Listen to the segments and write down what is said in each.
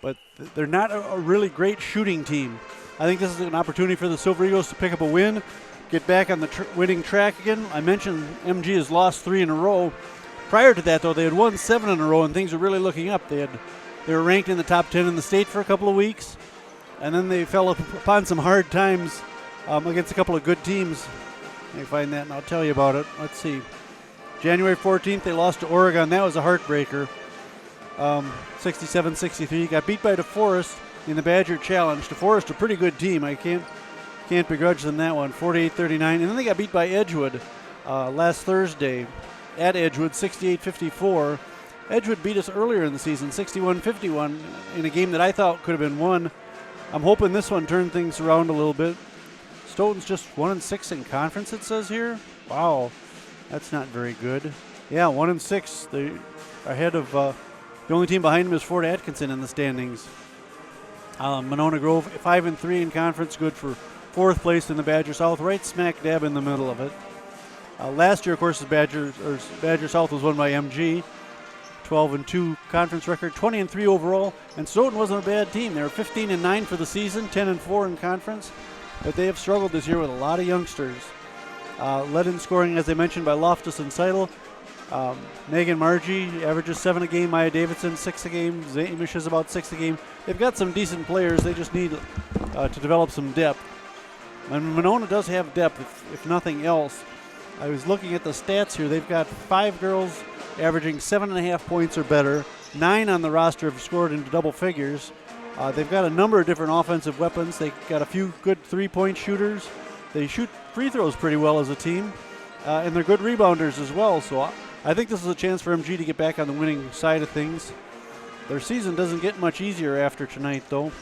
but they're not a really great shooting team. I think this is an opportunity for the Silver Eagles to pick up a win, get back on the winning track again. I mentioned MG has lost 3 in a row. Prior to that, though, they had won 7 in a row, and things are really looking up. They were ranked in the top 10 in the state for a couple of weeks, and then they fell upon some hard times against a couple of good teams. Let me find that, and I'll tell you about it. Let's see. January 14th, they lost to Oregon. That was a heartbreaker. 67-63. Got beat by DeForest in the Badger Challenge. DeForest, a pretty good team. I can't begrudge them that one. 48-39. And then they got beat by Edgewood last Thursday at Edgewood, 68-54. Edgewood beat us earlier in the season, 61-51, in a game that I thought could have been won. I'm hoping this one turned things around a little bit. Stoughton's just 1-6 in conference, it says here. Wow, that's not very good. Yeah, 1-6. They're ahead of the only team behind them is Fort Atkinson in the standings. Monona Grove 5-3 in conference, good for 4th place in the Badger South, right smack dab in the middle of it. Last year, of course, Badger South was won by MG. 12-2 conference record, 20-3 overall, and Stoughton wasn't a bad team. They were 15-9 for the season, 10-4 in conference, but they have struggled this year with a lot of youngsters. Led in scoring, as I mentioned, by Loftus and Seidel. Megan Margie averages 7 a game. Maya Davidson 6 a game. Zamish is about 6 a game. They've got some decent players. They just need to develop some depth. And Monona does have depth, if nothing else. I was looking at the stats here. They've got 5 girls averaging 7.5 points or better. 9 on the roster have scored into double figures. They've got a number of different offensive weapons. They've got a few good 3-point shooters. They shoot free throws pretty well as a team. And they're good rebounders as well. So I think this is a chance for MG to get back on the winning side of things. Their season doesn't get much easier after tonight, though.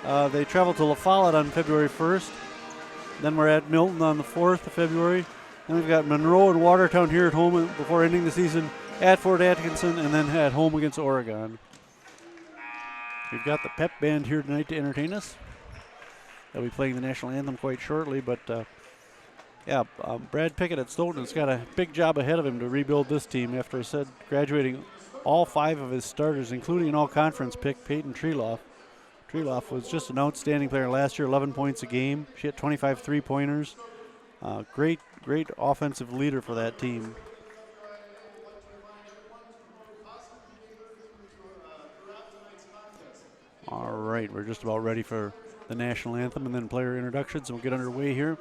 They travel to La Follette on February 1st. Then we're at Milton on the 4th of February. Then we've got Monroe and Watertown here at home before ending the season at Fort Atkinson, and then at home against Oregon. We've got the pep band here tonight to entertain us. They'll be playing the national anthem quite shortly, but Brad Pickett at Stoughton has got a big job ahead of him to rebuild this team after I said graduating all 5 of his starters, including an all-conference pick, Peyton Treloff. Treloff was just an outstanding player last year, 11 points a game. She had 25 three-pointers. Great offensive leader for that team. All right, we're just about ready for the national anthem and then player introductions, and we'll get underway here.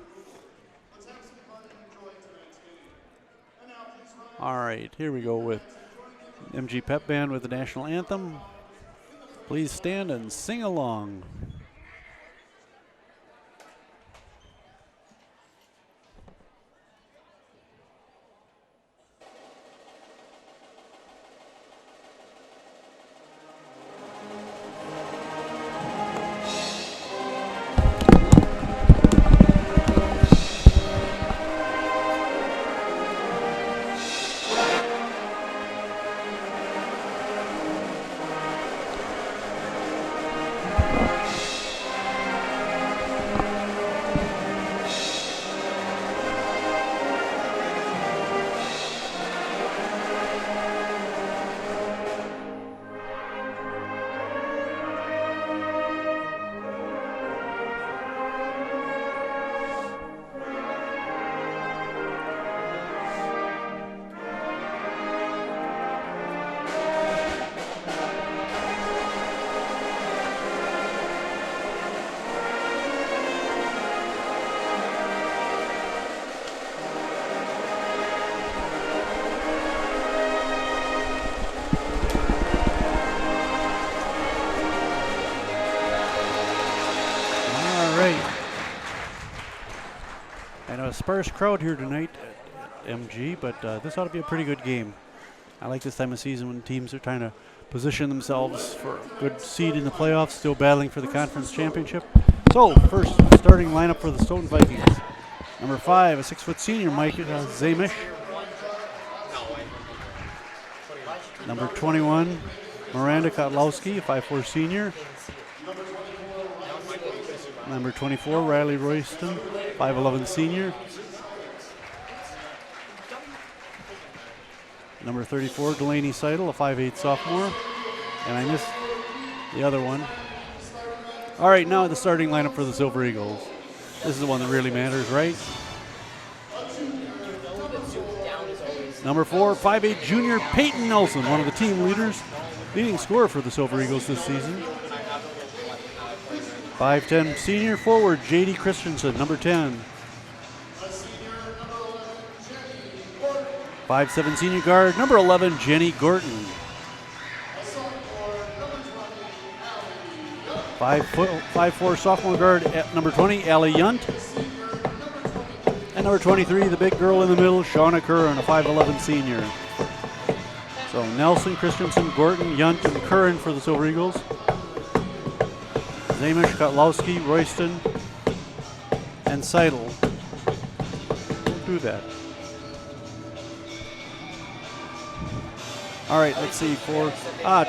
All right, here we go with MG Pep Band with the national anthem. Please stand and sing along. A sparse crowd here tonight at MG, but this ought to be a pretty good game. I like this time of season when teams are trying to position themselves for a good seed in the playoffs, still battling for the conference championship. So, first starting lineup for the Stoughton Vikings. Number 5, a 6-foot senior, Mike Zamish. Number 21, Miranda Kotlowski, a 5'4 senior. Number 24, Riley Royston, 5'11 senior. Number 34, Delaney Seidel, a 5'8 sophomore. And I the other one. All right, now the starting lineup for the Silver Eagles. This is the one that really matters, right? Number 4, 5'8" junior Peyton Nelson, one of the team leaders, leading scorer for the Silver Eagles this season. 5'10" senior forward J.D. Christensen, number 10. 5'7" senior guard, number 11, Jenny Gorton. 5'4" sophomore guard at number 20, Allie Yunt. And number 23, the big girl in the middle, Shauna Curran, a 5'11" senior. So Nelson, Christensen, Gorton, Yunt, and Curran for the Silver Eagles. Zamish, Kotlowski, Royston, and Seidel. Do that. All right, let's see.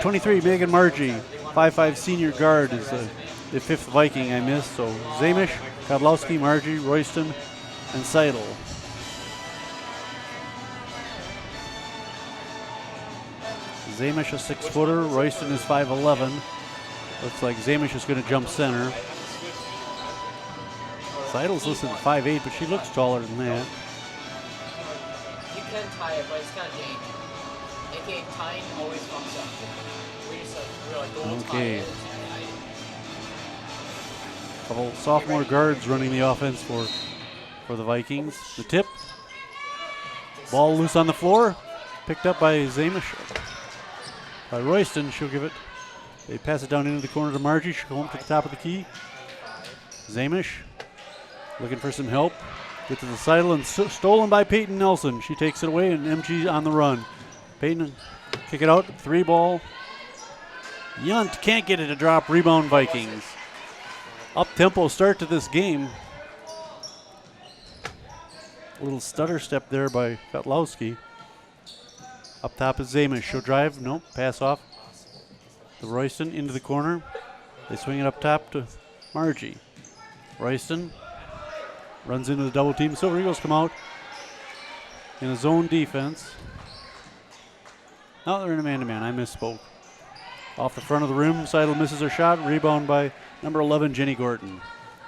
23, Megan Margie, 5'5" senior guard is the fifth Viking I missed. So Zamish, Kotlowski, Margie, Royston, and Seidel. Zamish a 6-footer, Royston is 5'11". Looks like Zamish is going to jump center. Seidel's listed at 5'8", but she looks taller than that. You can tie it, but it's kind of dangerous. AKA tying always fucks up. We're like going to tie it. Couple sophomore guards running the offense for the Vikings. The tip. Ball loose on the floor. Picked up by Zamish. By Royston, she'll give it. They pass it down into the corner to Margie. She'll go home to the top of the key. Zamish looking for some help. Get to the Seidel and stolen by Peyton Nelson. She takes it away and MG on the run. Peyton kick it out. 3 ball. Yunt can't get it to drop. Rebound Vikings. Up-tempo start to this game. A little stutter step there by Kotlowski. Up top is Zamish. She'll drive. Nope. Pass off. The Royston into the corner. They swing it up top to Margie. Royston runs into the double team. Silver Eagles come out in a zone defense. Now they're in a man-to-man. I misspoke. Off the front of the rim. Seidel misses her shot. Rebound by number 11, Jenny Gorton.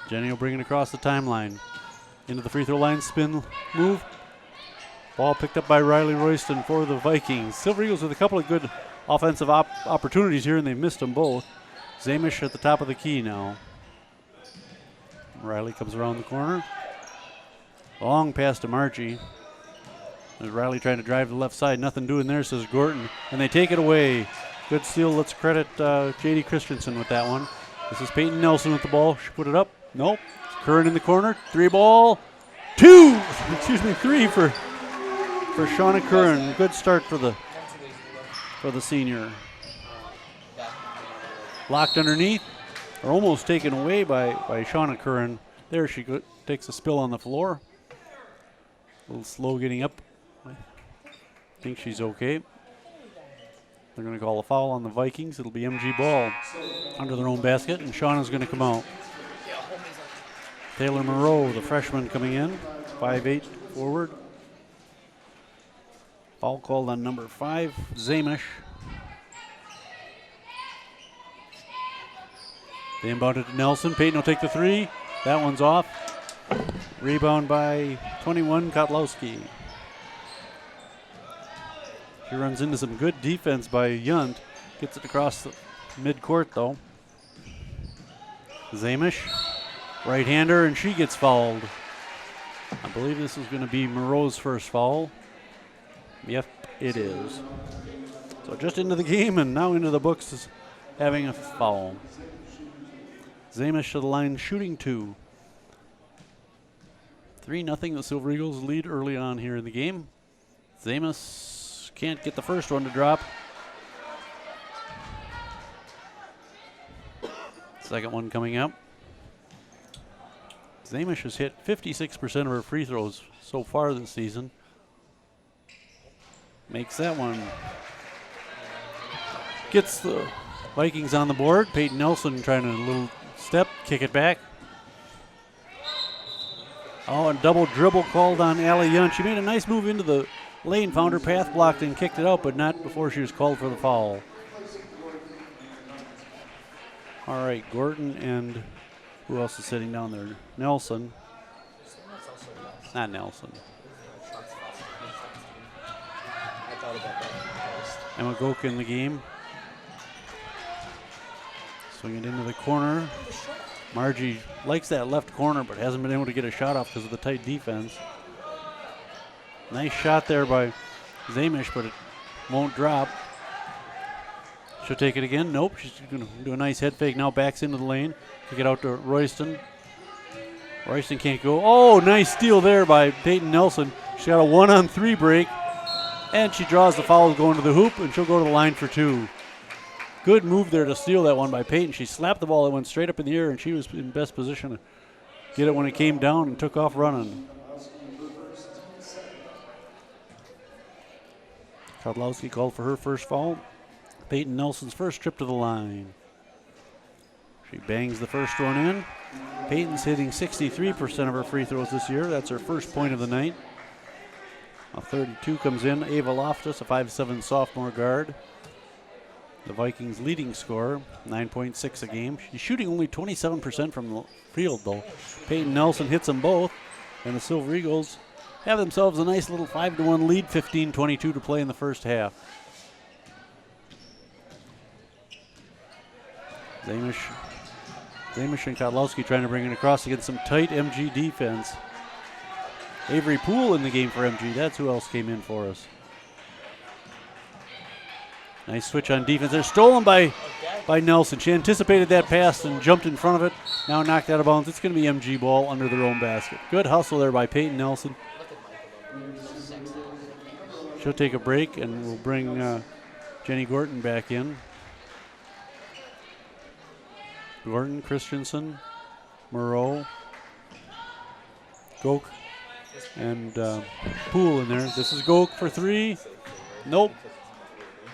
Jenny will bring it across the timeline. Into the free throw line. Spin move. Ball picked up by Riley Royston for the Vikings. Silver Eagles with a couple of good offensive opportunities here, and they've missed them both. Zamish at the top of the key now. Riley comes around the corner. Long pass to Margie. There's Riley trying to drive to the left side. Nothing doing there, says Gorton. And they take it away. Good steal. Let's credit J.D. Christensen with that one. This is Peyton Nelson with the ball. She put it up. Nope. Curran in the corner. 3 ball. 2! Excuse me, 3 for Shauna Curran. Good start for the senior. Blocked underneath. Or almost taken away by Shauna Curran. There she takes a spill on the floor. A little slow getting up. I think she's okay. They're going to call a foul on the Vikings. It'll be MG ball under their own basket, and Shauna's going to come out. Taylor Moreau, the freshman, coming in. 5'8" forward. Foul called on number 5, Zamish. They inbound it to Nelson. Peyton will take the 3. That one's off. Rebound by 21, Kotlowski. She runs into some good defense by Yunt. Gets it across the midcourt, though. Zamish, right-hander, and she gets fouled. I believe this is going to be Moreau's first foul. Yep, it is. So just into the game and now into the books is having a foul. Zamish to the line, shooting 2. 3-0, the Silver Eagles lead early on here in the game. Zamish can't get the first one to drop. Second one coming up. Zamish has hit 56% of her free throws so far this season. Makes that one. Gets the Vikings on the board. Peyton Nelson trying a little step, kick it back. Oh, and double dribble called on Allie Yunt. She made a nice move into the lane, found her path blocked and kicked it out, but not before she was called for the foul. All right, Gordon and who else is sitting down there? Nelson. Not Nelson. I thought about that first. Emma Goke in the game. Swing it into the corner. Margie likes that left corner, but hasn't been able to get a shot off because of the tight defense. Nice shot there by Zamish, but it won't drop. She'll take it again. Nope. She's going to do a nice head fake now. Backs into the lane. Kick it out to Royston. Royston can't go. Oh, nice steal there by Peyton Nelson. She's got a 1-on-3 break. And she draws the foul going to the hoop, and she'll go to the line for 2. Good move there to steal that one by Peyton. She slapped the ball. It went straight up in the air, and she was in best position to get it when it came down and took off running. Kodlowski called for her first foul. Peyton Nelson's first trip to the line. She bangs the first one in. Peyton's hitting 63% of her free throws this year. That's her first point of the night. A 32 comes in. Ava Loftus, a 5'7" sophomore guard. The Vikings' leading scorer, 9.6 a game. She's shooting only 27% from the field, though. Peyton Nelson hits them both, and the Silver Eagles have themselves a nice little 5-1 lead, 15-22 to play in the first half. Zamish and Kodlowski trying to bring it across against some tight MG defense. Avery Poole in the game for MG. That's who else came in for us. Nice switch on defense. They're stolen by Nelson. She anticipated that pass and jumped in front of it. Now knocked out of bounds. It's going to be MG ball under their own basket. Good hustle there by Peyton Nelson. She'll take a break, and we'll bring Jenny Gorton back in. Gordon, Christensen, Moreau, Goke, and Poole in there. This is Goke for 3. Nope.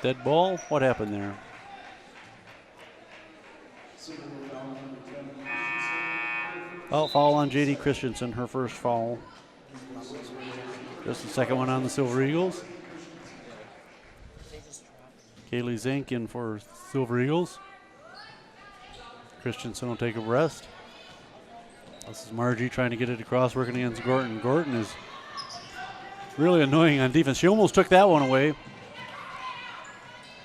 Dead ball. What happened there? Oh, foul on J.D. Christensen, her first foul. Just the second one on the Silver Eagles. Kaylee Zank in for Silver Eagles. Christensen will take a rest. This is Margie trying to get it across, working against Gorton. Gorton is really annoying on defense. She almost took that one away.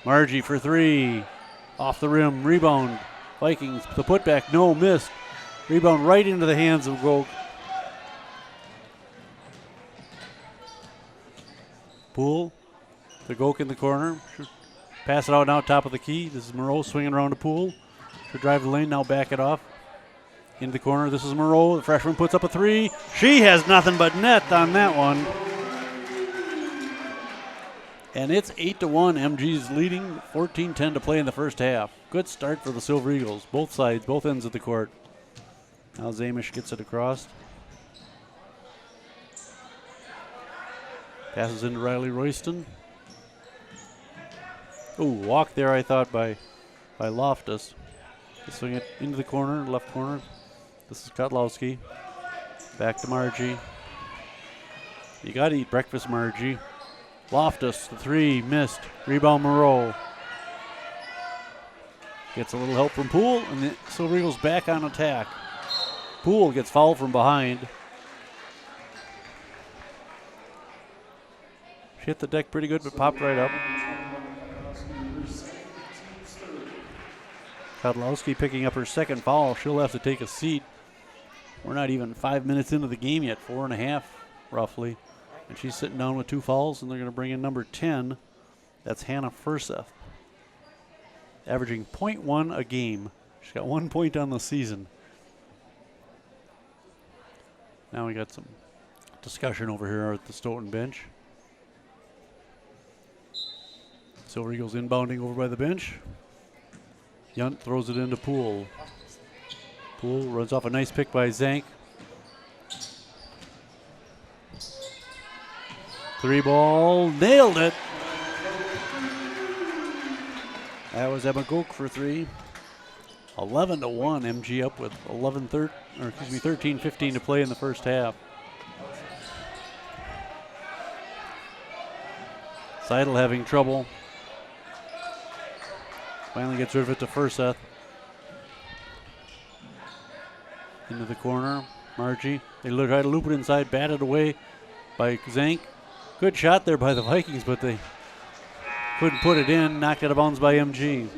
Margie for 3. Off the rim. Rebound. Vikings. The putback. No, missed. Rebound right into the hands of Goke. Poole to Goke in the corner. Should pass it out now, top of the key. This is Moreau swinging around to Poole. Should drive the lane, now back it off. Into the corner. This is Moreau. The freshman puts up a 3. She has nothing but net on that one. And it's 8-1. MG's leading, 14-10 to play in the first half. Good start for the Silver Eagles. Both sides, both ends of the court. Now Zamish gets it across. Passes into Riley Royston. Ooh, walk there, I thought, by Loftus. Swing it into the corner, left corner. This is Kodlowski. Back to Margie. You got to eat breakfast, Margie. Loftus, the 3, missed. Rebound Moreau. Gets a little help from Poole, and the Silver Eagles back on attack. Poole gets fouled from behind. She hit the deck pretty good, but popped right up. Kodlowski picking up her second foul. She'll have to take a seat. We're not even 5 minutes into the game yet, 4.5 roughly. And she's sitting down with 2 fouls, and they're going to bring in number 10. That's Hannah Furseth, averaging 0.1 a game. She's got 1 point on the season. Now we got some discussion over here at the Stoughton bench. Silver Eagles inbounding over by the bench. Yunt throws it into Poole. Poole runs off a nice pick by Zank. 3 ball, nailed it. That was Emma Goke for 3. 11-1, MG up with 13-15 to play in the first half. Seidel having trouble. Finally gets rid of it to Furseth. Into the corner. Margie. They try to loop it inside, batted away by Zank. Good shot there by the Vikings, but they couldn't put it in. Knocked out of bounds by MG.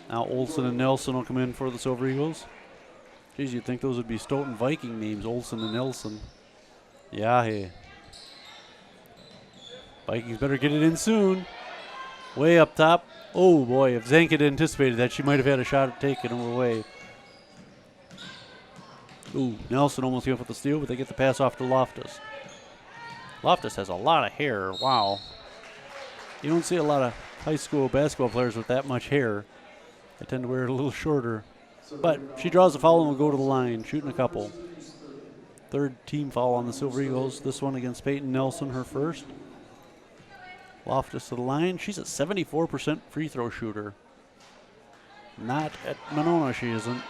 Now Olsen and Nelson will come in for the Silver Eagles. Geez, you'd think those would be Stoughton Viking names, Olsen and Nelson. Yeah, hey. Vikings better get it in soon. Way up top. Oh boy, if Zank had anticipated that, she might have had a shot at taking him away. Ooh, Nelson almost came up with the steal, but they get the pass off to Loftus. Loftus has a lot of hair. Wow. You don't see a lot of high school basketball players with that much hair. They tend to wear it a little shorter. But she draws a foul and will go to the line, shooting a couple. Third team foul on the Silver Eagles. This one against Peyton Nelson, her first. Loftus to the line. She's a 74% free throw shooter. Not at Monona, she isn't.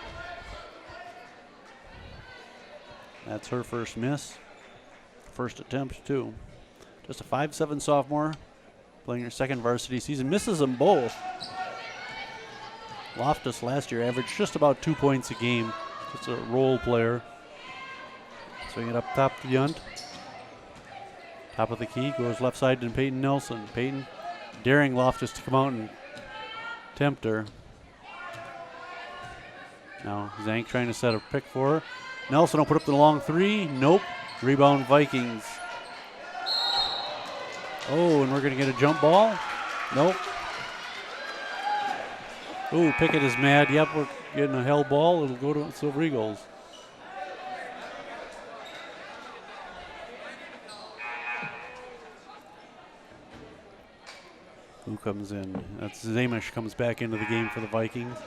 That's her first miss. First attempt, too. Just a 5'7" sophomore, playing her second varsity season. Misses them both. Loftus last year averaged just about 2 points a game. Just a role player. Swing it up top to Yunt. Top of the key, goes left side to Peyton Nelson. Peyton daring Loftus to come out and tempt her. Now Zank trying to set a pick for her. Nelson will put up the long three. Nope. Rebound Vikings. Oh, and we're going to get a jump ball. Nope. Oh, Pickett is mad. Yep, we're getting a held ball. It'll go to Silver Eagles. Who comes in? That's Zamish comes back into the game for the Vikings.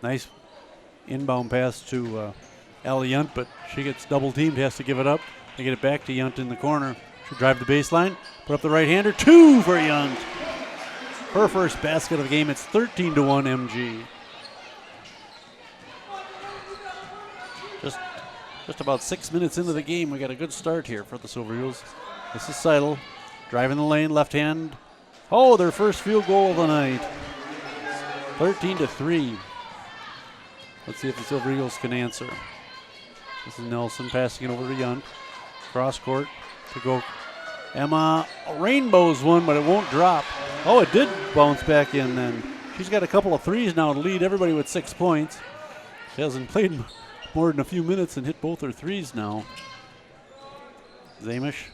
Nice inbound pass to Allie Yunt, but she gets double teamed, has to give it up. They get it back to Yunt in the corner. She'll drive the baseline, put up the right-hander. 2 for Yunt. Her first basket of the game. It's 13-1 MG. Just about 6 minutes into the game, we got a good start here for the Silver Eagles. This is Seidel driving the lane, left hand. Oh, their first field goal of the night. 13-3. Let's see if the Silver Eagles can answer. This is Nelson passing it over to Yunt. Cross court to go. Emma rainbows one, but it won't drop. Oh, it did bounce back in then. She's got a couple of threes now to lead everybody with 6 points. She hasn't played more than a few minutes and hit both her threes now. Zamish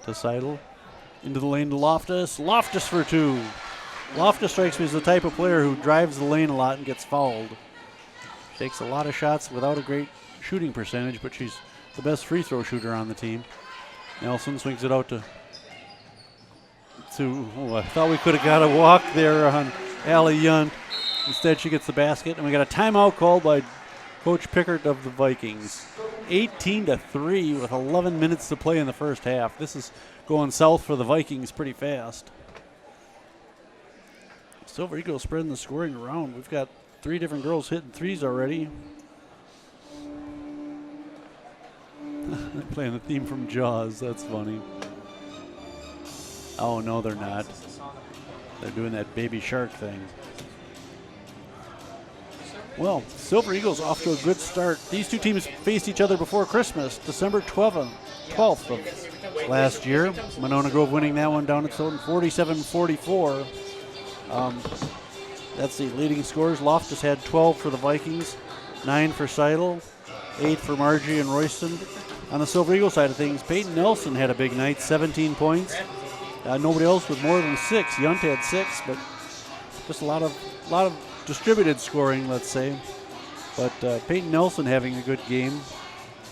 to Seidel. Into the lane to Loftus. Loftus for 2. Loftus strikes me as the type of player who drives the lane a lot and gets fouled. Takes a lot of shots without a great shooting percentage, but she's the best free throw shooter on the team. Nelson swings it out to I thought we could have got a walk there on Allie Yunt. Instead, she gets the basket, and we got a timeout called by Coach Pickert of the Vikings. 18-3 with 11 minutes to play in the first half. This is going south for the Vikings pretty fast. Silver Eagles spreading the scoring around. We've got 3 different girls hitting threes already. They're playing the theme from Jaws. That's funny. Oh, no, they're not. They're doing that baby shark thing. Well, Silver Eagles off to a good start. These two teams faced each other before Christmas, December 12th of last year. Monona Grove winning that one down at Stoughton, 47-44. That's the leading scores. Loftus had 12 for the Vikings, 9 for Seidel, 8 for Margie and Royston. On the Silver Eagle side of things, Peyton Nelson had a big night, 17 points. Nobody else with more than 6. Yunt had 6, but just a lot of distributed scoring, let's say. But Peyton Nelson having a good game.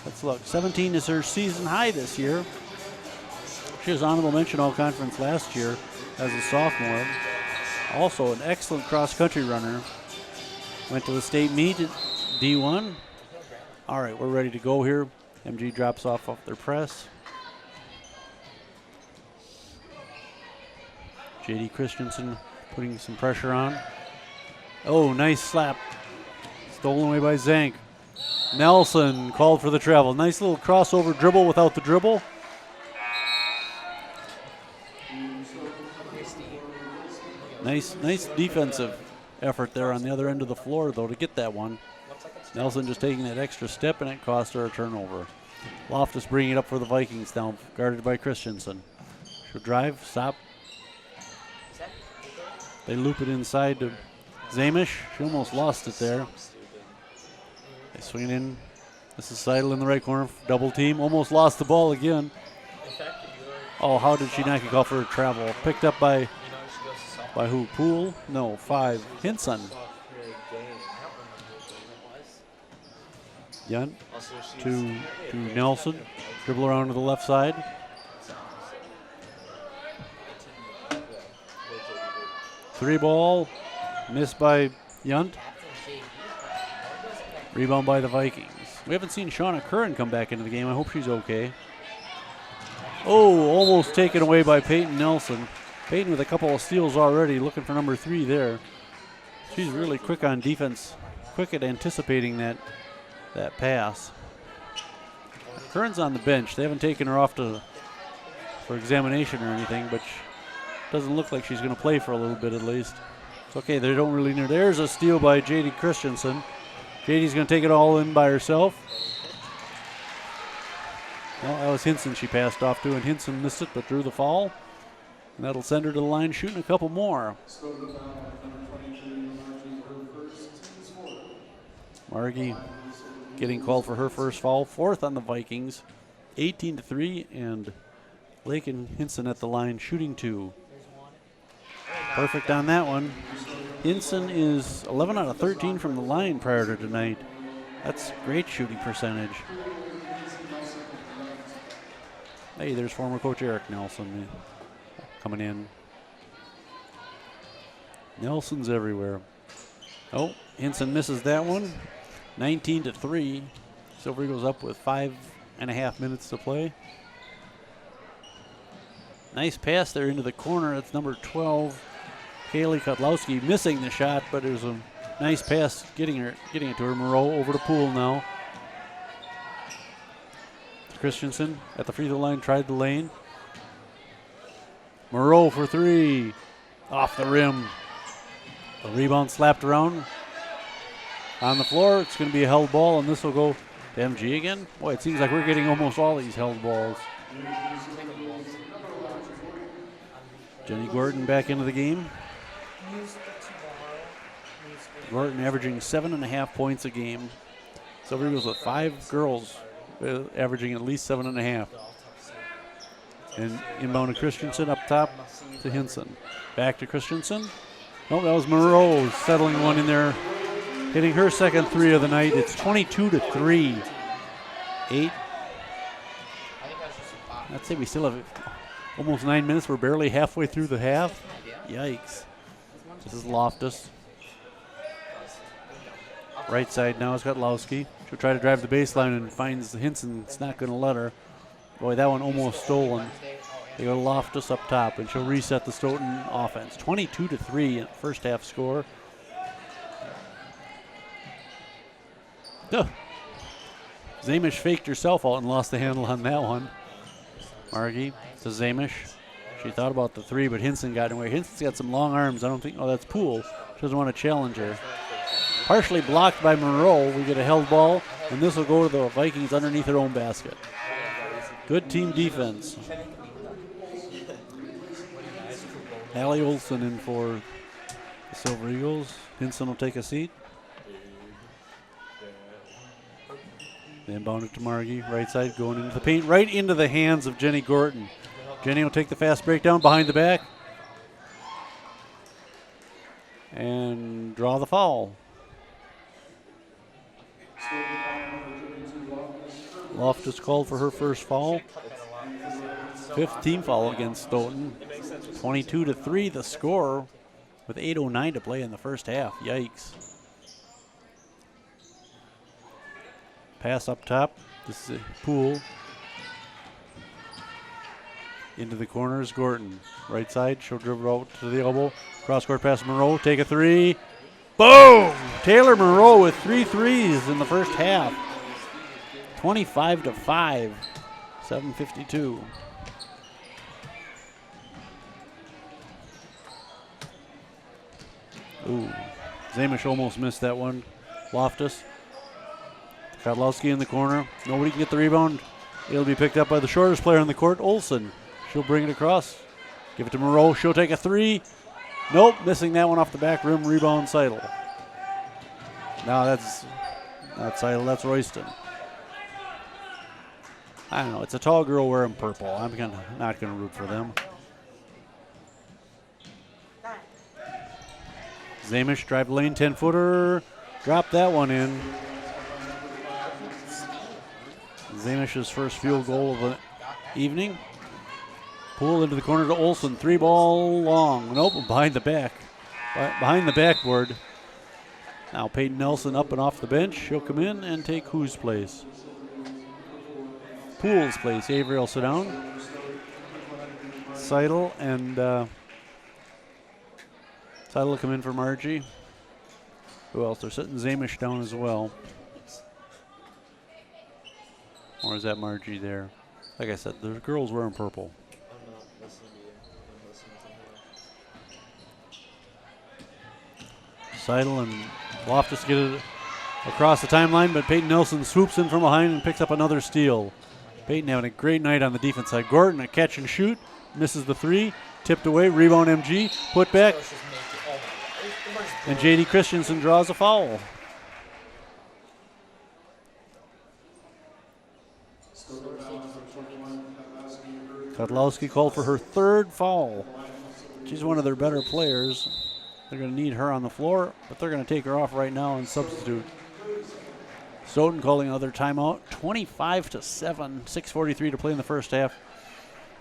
Let's look. 17 is her season high this year. She was honorable mention all-conference last year as a sophomore. Also an excellent cross-country runner. Went to the state meet at D1. All right, we're ready to go here. MG drops off their press. J.D. Christensen putting some pressure on. Oh, nice slap. Stolen away by Zank. Nelson called for the travel. Nice little crossover dribble without the dribble. Nice defensive effort there on the other end of the floor, though, to get that one. Nelson just taking that extra step, and it cost her a turnover. Loftus bringing it up for the Vikings now, guarded by Christensen. She'll drive, stop. They loop it inside to Zamish. She almost lost it there. They swing it in. This is Seidel in the right corner. Double team. Almost lost the ball again. Oh, how did she not get called for her travel? Picked up by who? Poole? No, 5. Hinson. Yunt to Nelson. Dribble around to the left side. Three ball. Missed by Yunt. Rebound by the Vikings. We haven't seen Shauna Curran come back into the game. I hope she's okay. Oh, almost taken away by Peyton Nelson. Peyton with a couple of steals already, looking for number 3 there. She's really quick on defense, quick at anticipating that pass. Curran's on the bench. They haven't taken her off for examination or anything, but doesn't look like she's going to play for a little bit at least. It's okay. They don't really need her. There's a steal by J.D. Christensen. J.D.'s going to take it all in by herself. Well, that was Hinson she passed off to, and Hinson missed it but drew the foul. And that'll send her to the line shooting a couple more. Margie getting called for her first foul. 4th on the Vikings. 18-3, and Blake and Hinson at the line shooting 2. Perfect on that one. Hinson is 11 out of 13 from the line prior to tonight. That's great shooting percentage. Hey, there's former coach Eric Nelson coming in. Nelson's everywhere. Oh, Hinson misses that one. 19-3. Silver Eagles up with 5.5 minutes to play. Nice pass there into the corner. That's number 12, Kaylee Kotlowski, missing the shot, but it was a nice pass getting it to her. Moreau over to Poole now. Christensen at the free throw line, tried the lane. Moreau for 3. Off the rim. The rebound slapped around. On the floor, it's going to be a held ball, and this will go to MG again. Boy, it seems like we're getting almost all these held balls. Jenny Gordon back into the game. Gordon averaging 7.5 points a game. Silver Eagles with 5 girls averaging at least 7.5. And inbound to Christensen up top to Hinson. Back to Christensen. Oh, that was Moreau settling one in there, hitting her second 3 of the night. It's 22-3. 8. I'd say we still have almost 9 minutes. We're barely halfway through the half. Yikes. This is Loftus. Right side now is Kotlowski. She'll try to drive the baseline and finds Hinson. It's not going to let her. Boy, that one almost stolen. They go to Loftus up top, and she'll reset the Stoughton offense. 22-3 in first half score. Duh. Zamish faked herself out and lost the handle on that one. Margie to Zamish. She thought about the 3, but Hinson got in the way. Hinson's got some long arms. I don't think, oh, that's Poole. She doesn't want to challenge her. Partially blocked by Moreau. We get a held ball, and this will go to the Vikings underneath their own basket. Good team defense. Allie Olson in for the Silver Eagles. Hinson will take a seat. Inbound it to Margie. Right side going into the paint. Right into the hands of Jenny Gordon. Jenny will take the fast breakdown behind the back. And draw the foul. Loftus called for her first foul. 5th team foul against Stoughton. 22-3 the score with 8:09 to play in the first half. Yikes. Pass up top. This is a Poole. Into the corners, Gordon. Right side, she'll dribble out to the elbow. Cross-court pass, Moreau, take a 3. Boom! Taylor Moreau with 3 threes in the first half. 25-5, 7:52. Ooh, Zamish almost missed that one. Loftus. Kodlowski in the corner. Nobody can get the rebound. It'll be picked up by the shortest player on the court, Olsen. She'll bring it across. Give it to Moreau. She'll take a 3. Nope, missing that one off the back rim. Rebound Seidel. No, that's not Seidel. That's Royston. I don't know. It's a tall girl wearing purple. I'm not gonna root for them. Zamish drive lane, 10-footer. Drop that one in. Zamish's first field goal of the evening. Pull into the corner to Olsen. 3-ball long. Nope, behind the back. Behind the backboard. Now Peyton Nelson up and off the bench. She'll come in and take whose place? Poole's place. Avery will sit down. Seidel and Seidel will come in for Margie. Who else? They're sitting Zamish down as well. Or is that Margie there? Like I said, the girls wearing purple. I'm not listening to you. I'm listening to her. Seidel and Loftus get it across the timeline, but Peyton Nelson swoops in from behind and picks up another steal. Peyton having a great night on the defense side. Gordon, a catch and shoot, misses the 3, tipped away, rebound MG, put back, and J.D. Christensen draws a foul. Kodlowski called for her 3rd foul. She's one of their better players. They're going to need her on the floor, but they're going to take her off right now and substitute. Stoughton calling another timeout. 25-7, 6:43 to play in the first half.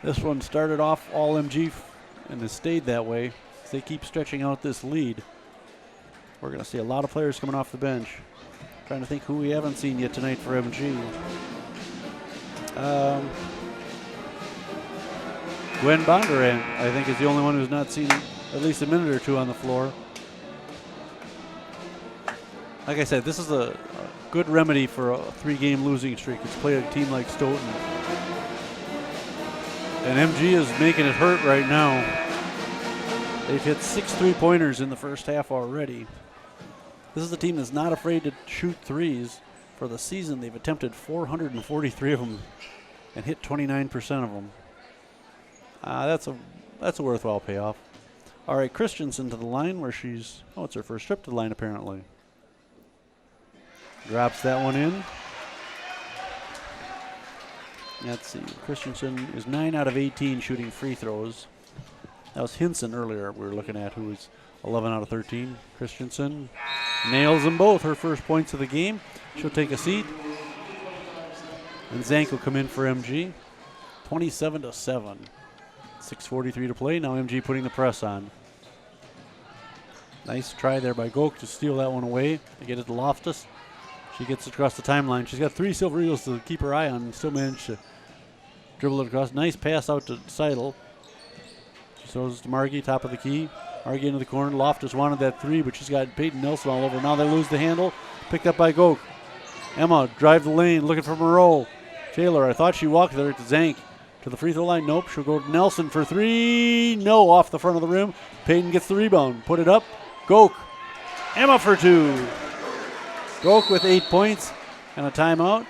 This one started off all MG and has stayed that way as they keep stretching out this lead. We're going to see a lot of players coming off the bench. Trying to think who we haven't seen yet tonight for MG. Gwen Bondurant, I think, is the only one who's not seen at least a minute or two on the floor. Like I said, this is a good remedy for a 3-game losing streak. It's play a team like Stoughton. And MG is making it hurt right now. They've hit 6 3-pointers in the first half already. This is a team that's not afraid to shoot threes. For the season, they've attempted 443 of them and hit 29% of them. That's a worthwhile payoff. All right, Christensen to the line where she's, it's her first trip to the line apparently. Drops that one in. Let's see, Christensen is 9 out of 18 shooting free throws. That was Hinson earlier we were looking at, who was 11 out of 13. Christensen nails them both, her first points of the game. She'll take a seat. And Zank will come in for MG. 27-7. 6:43 to play. Now MG putting the press on. Nice try there by Goke to steal that one away. They get it to Loftus. She gets it across the timeline. She's got 3 Silver Eagles to keep her eye on and still managed to dribble it across. Nice pass out to Seidel. She throws it to Margie, top of the key. Margie into the corner. Loftus wanted that 3, but she's got Peyton Nelson all over. Now they lose the handle. Picked up by Goke. Emma drive the lane, looking for Moreau. Taylor, I thought she walked there to Zank. To the free throw line, nope. She'll go to Nelson for 3. No, off the front of the rim. Peyton gets the rebound. Put it up. Goke. Emma for 2. Goke with 8 points and a timeout.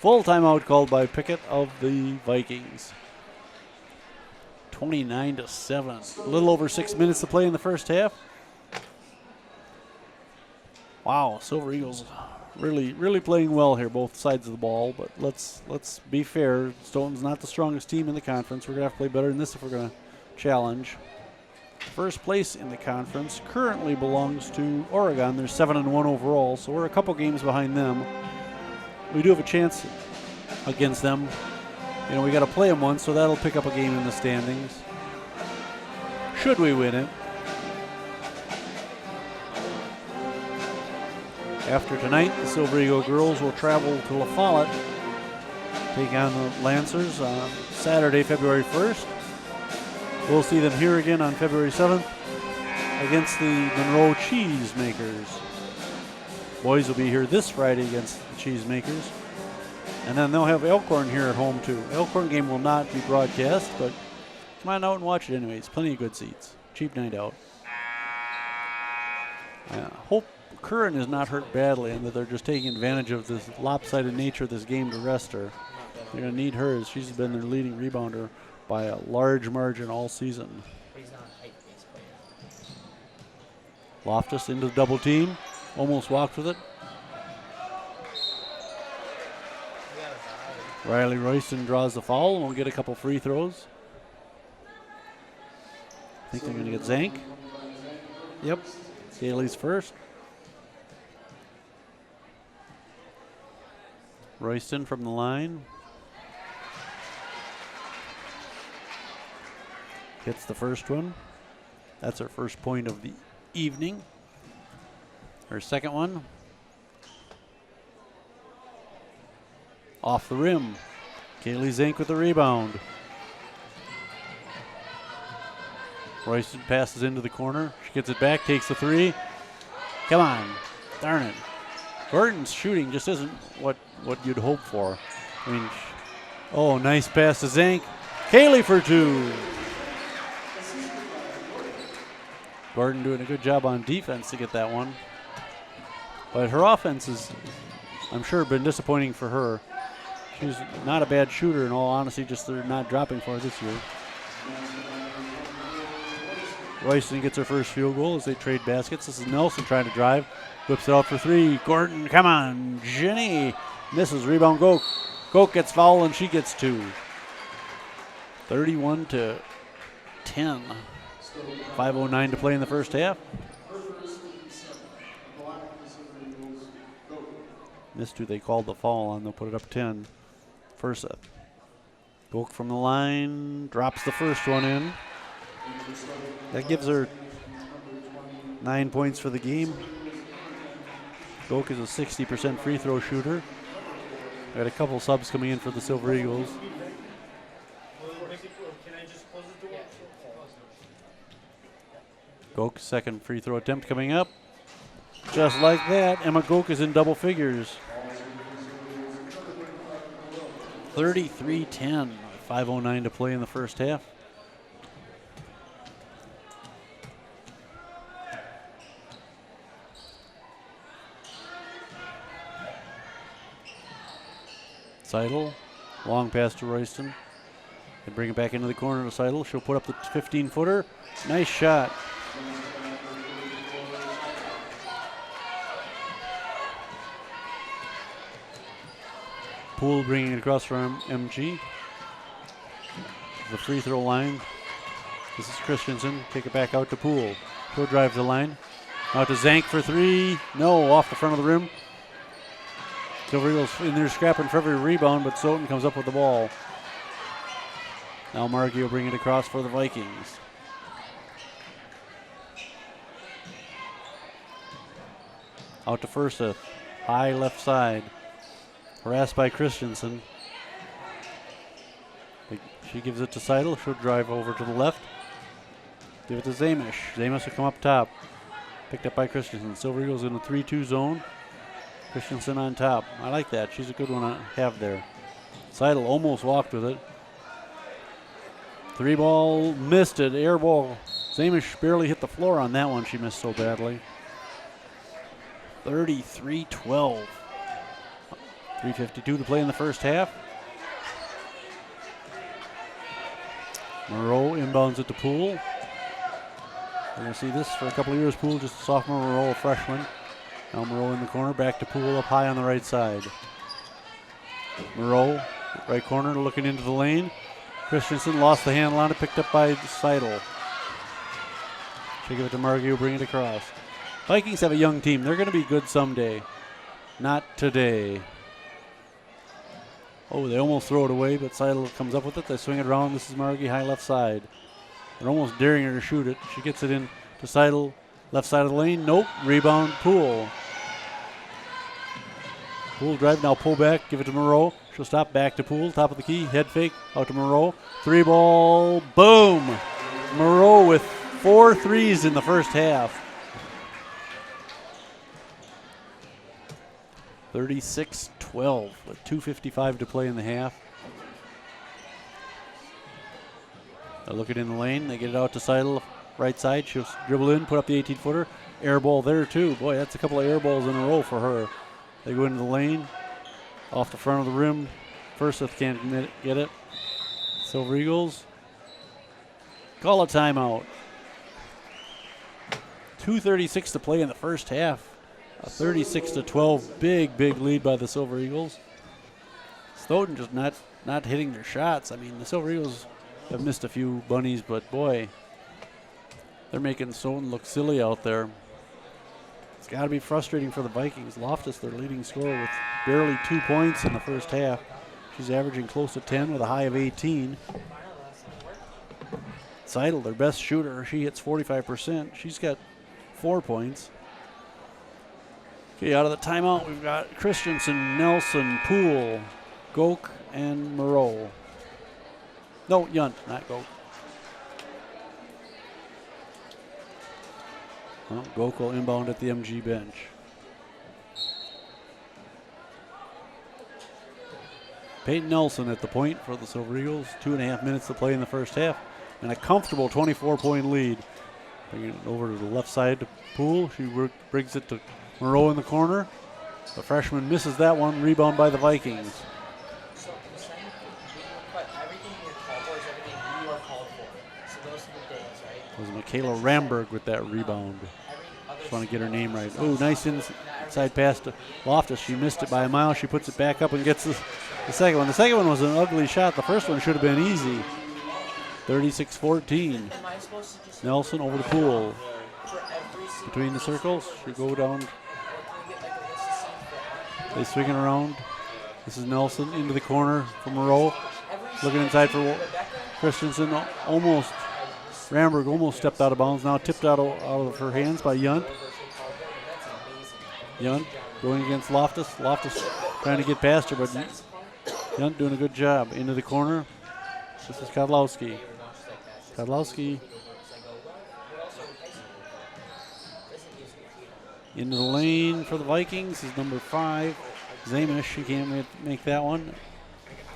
Full timeout called by Pickett of the Vikings. 29-7. A little over 6 minutes to play in the first half. Wow, Silver Eagles really playing well here, both sides of the ball. But let's be fair. Stoughton's not the strongest team in the conference. We're going to have to play better than this if we're going to challenge. First place in the conference currently belongs to Oregon. They're 7-1 overall, so we're a couple games behind them. We do have a chance against them. You know, we got to play them once, so that'll pick up a game in the standings. Should we win it? After tonight, the Silver Eagle girls will travel to La Follette, take on the Lancers on Saturday, February 1st. We'll see them here again on February 7th. against the Monroe Cheesemakers. Boys will be here this Friday against the Cheesemakers. And then they'll have Elkhorn here at home too. Elkhorn game will not be broadcast, but come on out and watch it anyways. Plenty of good seats. Cheap night out. Hope Curran is not hurt badly and that they're just taking advantage of this lopsided nature of this game to rest her. They're going to need her as she's been their leading rebounder by a large margin all season. He's not a height-based player. Loftus into the double team. Almost walked with it. Riley Royston draws the foul and will get a couple free throws. I think they're going to get Zank. Yep. Daly's first. Royston from the line. Hits the first one. That's her first point of the evening. Her second one. Off the rim. Kaylee Zink with the rebound. Royston passes into the corner. She gets it back, takes the three. Come on. Darn it. Gordon's shooting just isn't what you'd hope for. I mean, oh, nice pass to Zink. Kaylee for two. Gordon doing a good job on defense to get that one. But her offense has, I'm sure, been disappointing for her. She's not a bad shooter in all honesty, just they're not dropping for her this year. Royston gets her first field goal as they trade baskets. This is Nelson trying to drive. Whips it out for three. Gordon, come on. Jenny misses. Rebound, Goke. Goke gets fouled and she gets two. 31-10. 5:09 to play in the first half. Missed who they called the foul on. They'll put it up 10. First set. Goke from the line. Drops the first one in. That gives her 9 points for the game. Goke is a 60% free throw shooter. Got a couple subs coming in for the Silver Eagles. Goke's second free throw attempt coming up. Just like that, Emma Goke is in double figures. 33-10. 5:09 to play in the first half. Seidel, long pass to Royston. They bring it back into the corner to Seidel. She'll put up the 15-footer. Nice shot. Poole bringing it across from MG. The free throw line. This is Christensen. Kick it back out to Poole. She'll drive the line. Out to Zank for three. No, off the front of the rim. Silver Eagles in there scrapping for every rebound, but Stoughton comes up with the ball. Now Margie will bring it across for the Vikings. Out to Furseth. High left side. Harassed by Christensen. She gives it to Seidel. She'll drive over to the left. Give it to Zamish. Zamish will come up top. Picked up by Christensen. Silver Eagles in a 3-2 zone. Christensen on top. I like that. She's a good one to have there. Seidel almost walked with it. Three ball, missed it. Air ball. Zamish barely hit the floor on that one. She missed so badly. 33-12. 3:52 to play in the first half. Moreau inbounds it to Poole. We're going to see this for a couple of years. Poole, just a sophomore, Moreau a freshman. Now Moreau in the corner, back to Poole up high on the right side. Moreau, right corner, looking into the lane. Christensen lost the handle on it, picked up by Seidel. She'll give it to Margie, bring it across. Vikings have a young team. They're going to be good someday. Not today. Oh, they almost throw it away, but Seidel comes up with it. They swing it around. This is Margie, high left side. They're almost daring her to shoot it. She gets it in to Seidel, left side of the lane. Nope. Rebound, Poole. Poole drive, now pull back, give it to Moreau. She'll stop, back to Poole, top of the key, head fake, out to Moreau. Three ball, boom. Moreau with 4 threes in the first half. 36-12 with 2:55 to play in the half. They're looking in the lane. They get it out to Seidel, right side. She'll dribble in, put up the 18-footer. Air ball there, too. Boy, that's a couple of air balls in a row for her. They go into the lane, off the front of the rim. Firsteth can't get it. Silver Eagles call a timeout. 2:36 to play in the first half. A 36-12 big lead by the Silver Eagles. Stoughton just not hitting their shots. I mean, the Silver Eagles have missed a few bunnies, but boy, they're making Stoughton look silly out there. It's got to be frustrating for the Vikings. Loftus, their leading scorer, with barely 2 points in the first half. She's averaging close to 10 with a high of 18. Seidel, their best shooter, she hits 45%. She's got 4 points. Okay, out of the timeout, we've got Christensen, Nelson, Poole, Goke, and Moreau. No, Yunt, not Goke. Well, Goke will inbound at the MG bench. Peyton Nelson at the point for the Silver Eagles. 2.5 minutes to play in the first half. And a comfortable 24-point lead. Bringing it over to the left side to Poole. She brings it to Moreau in the corner. The freshman misses that one. Rebound by the Vikings. So you're saying you put everything in your call for is everything you are called for. So those are the days, right? It was Michaela Ramberg with that rebound. Just want to get her name right. Oh, nice inside pass to Loftus. She missed it by a mile. She puts it back up and gets the second one. The second one was an ugly shot. The first one should have been easy. 36-14. Nelson over the Pool. Between the circles. She go down. They swing it around. This is Nelson into the corner for Moreau. Looking inside for Christensen. Ramberg almost stepped out of bounds. Now tipped out of her hands by Yunt. Yunt going against Loftus. Loftus trying to get past her, but Yunt doing a good job. Into the corner. This is Kodlowski. Kodlowski into the lane for the Vikings is number 5. Zamish, she can't make that one.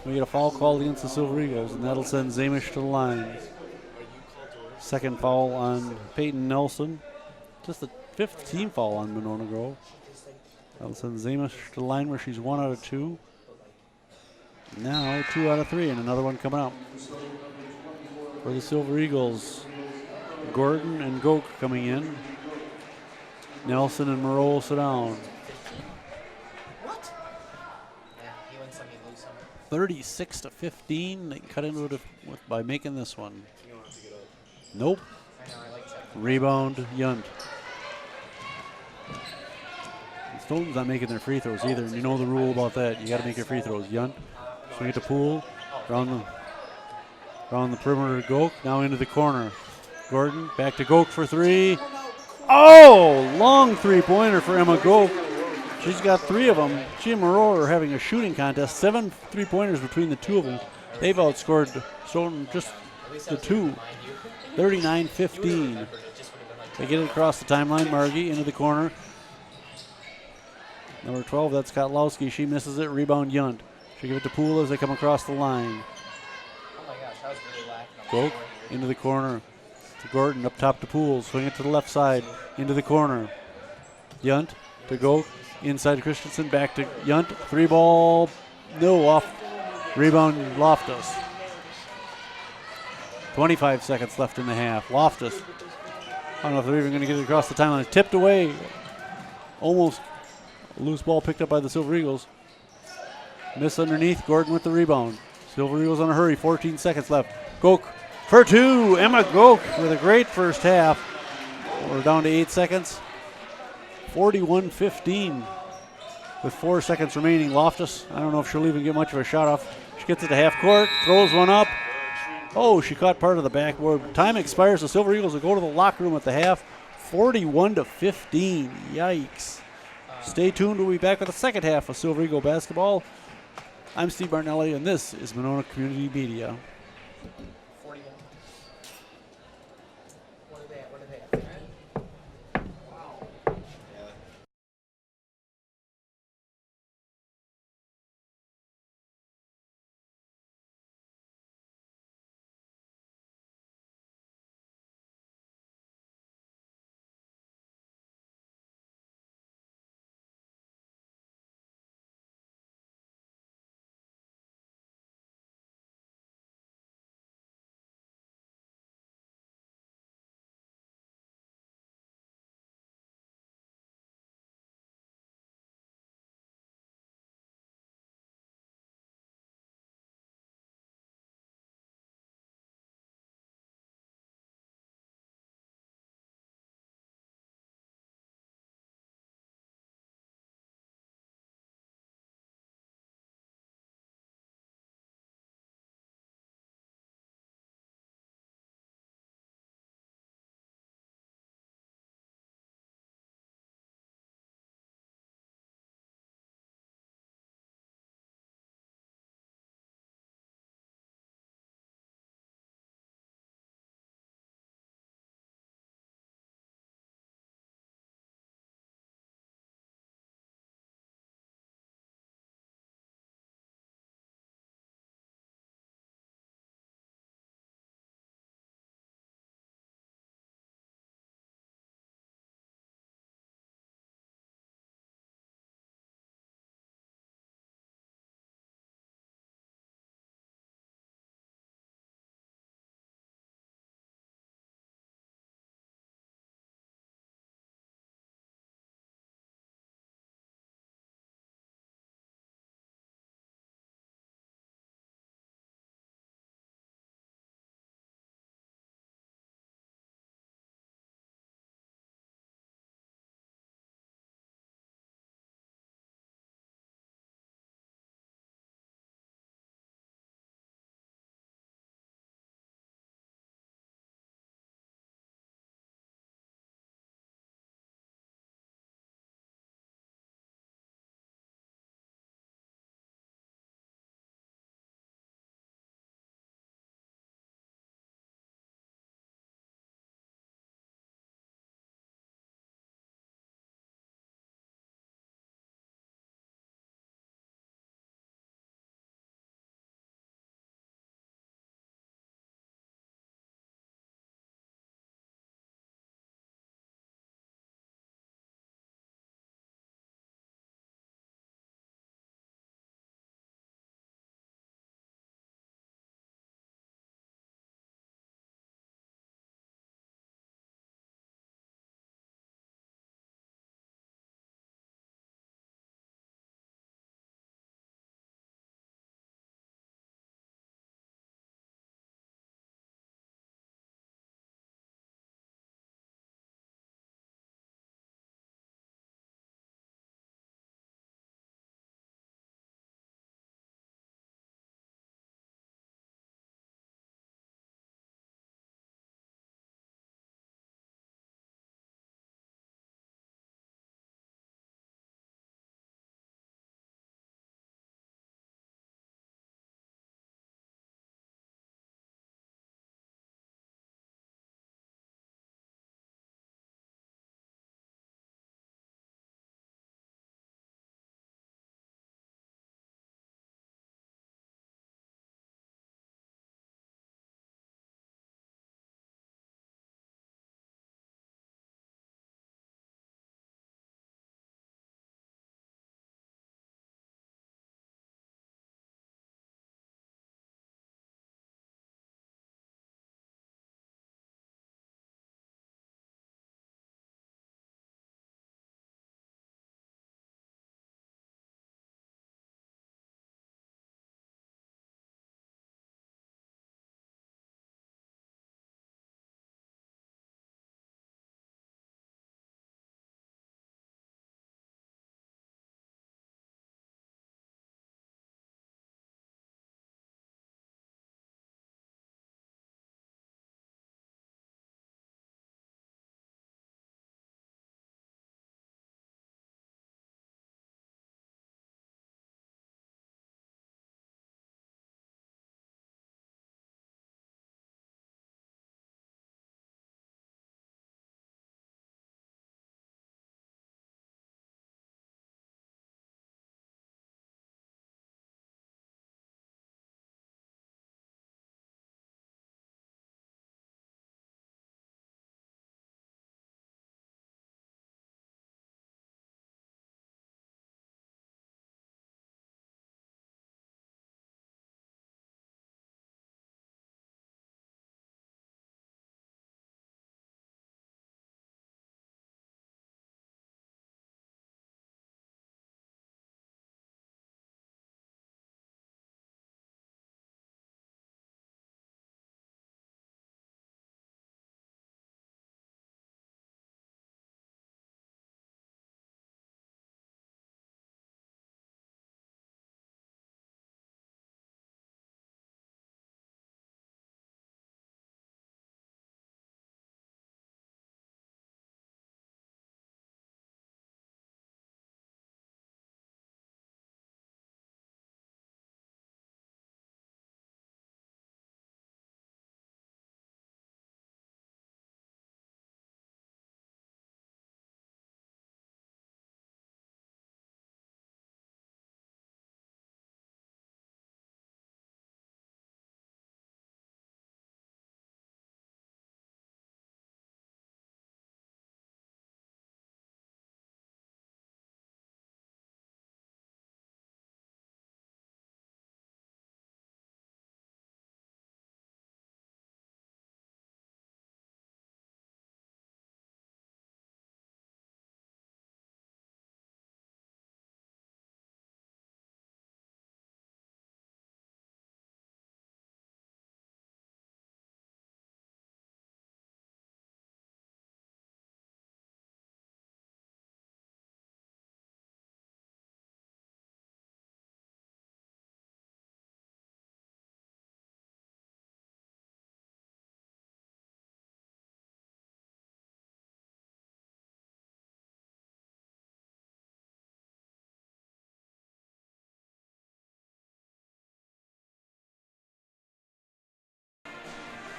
We get a foul called against the Silver Eagles, and that'll send Zamish to the line. Second foul on Peyton Nelson. Just the 5th team foul on Monona Grove. That'll send Zamish to the line where she's 1 out of 2. Now 2 out of 3, and another one coming up. For the Silver Eagles, Gordon and Goke coming in. Nelson and Moreau sit down. What? Yeah, he wins some, you lose some. 36-15. They cut into it by making this one. Nope. I know, I like that. Rebound, Yunt. Stoughton's not making their free throws either, and you know the rule about that. You got to make your free throws. Yunt, swing it to Poole, around the perimeter to Goke, now into the corner. Gordon, back to Goke for 3. Oh, long three-pointer for Emma Goke. She's got 3 of them. She and Moreau are having a shooting contest. 7 three-pointers between the 2 of them. They've outscored Stoughton just the 2. 39-15. They get it across the timeline. Margie into the corner. Number 12, that's Kotlowski. She misses it. Rebound Yunt. She give it to Poole as they come across the line. Oh my gosh, that was really lacking. Goke into the corner to Gordon. Up top to Poole. Swing it to the left side. Into the corner. Yunt to Goke. Inside Christensen. Back to Yunt. 3-ball. No, off. Rebound Loftus. 25 seconds left in the half. Loftus. I don't know if they're even going to get it across the timeline. Tipped away. Almost a loose ball picked up by the Silver Eagles. Miss underneath. Gordon with the rebound. Silver Eagles on a hurry. 14 seconds left. Goke for 2. Emma Goke with a great first half. We're down to 8 seconds. 41-15 with 4 seconds remaining. Loftus, I don't know if she'll even get much of a shot off. She gets it to half court. Throws one up. Oh, she caught part of the backboard. Time expires. The Silver Eagles will go to the locker room at the half. 41-15. Yikes. Stay tuned. We'll be back with the second half of Silver Eagle basketball. I'm Steve Barnelli, and this is Monona Community Media. 41. What are they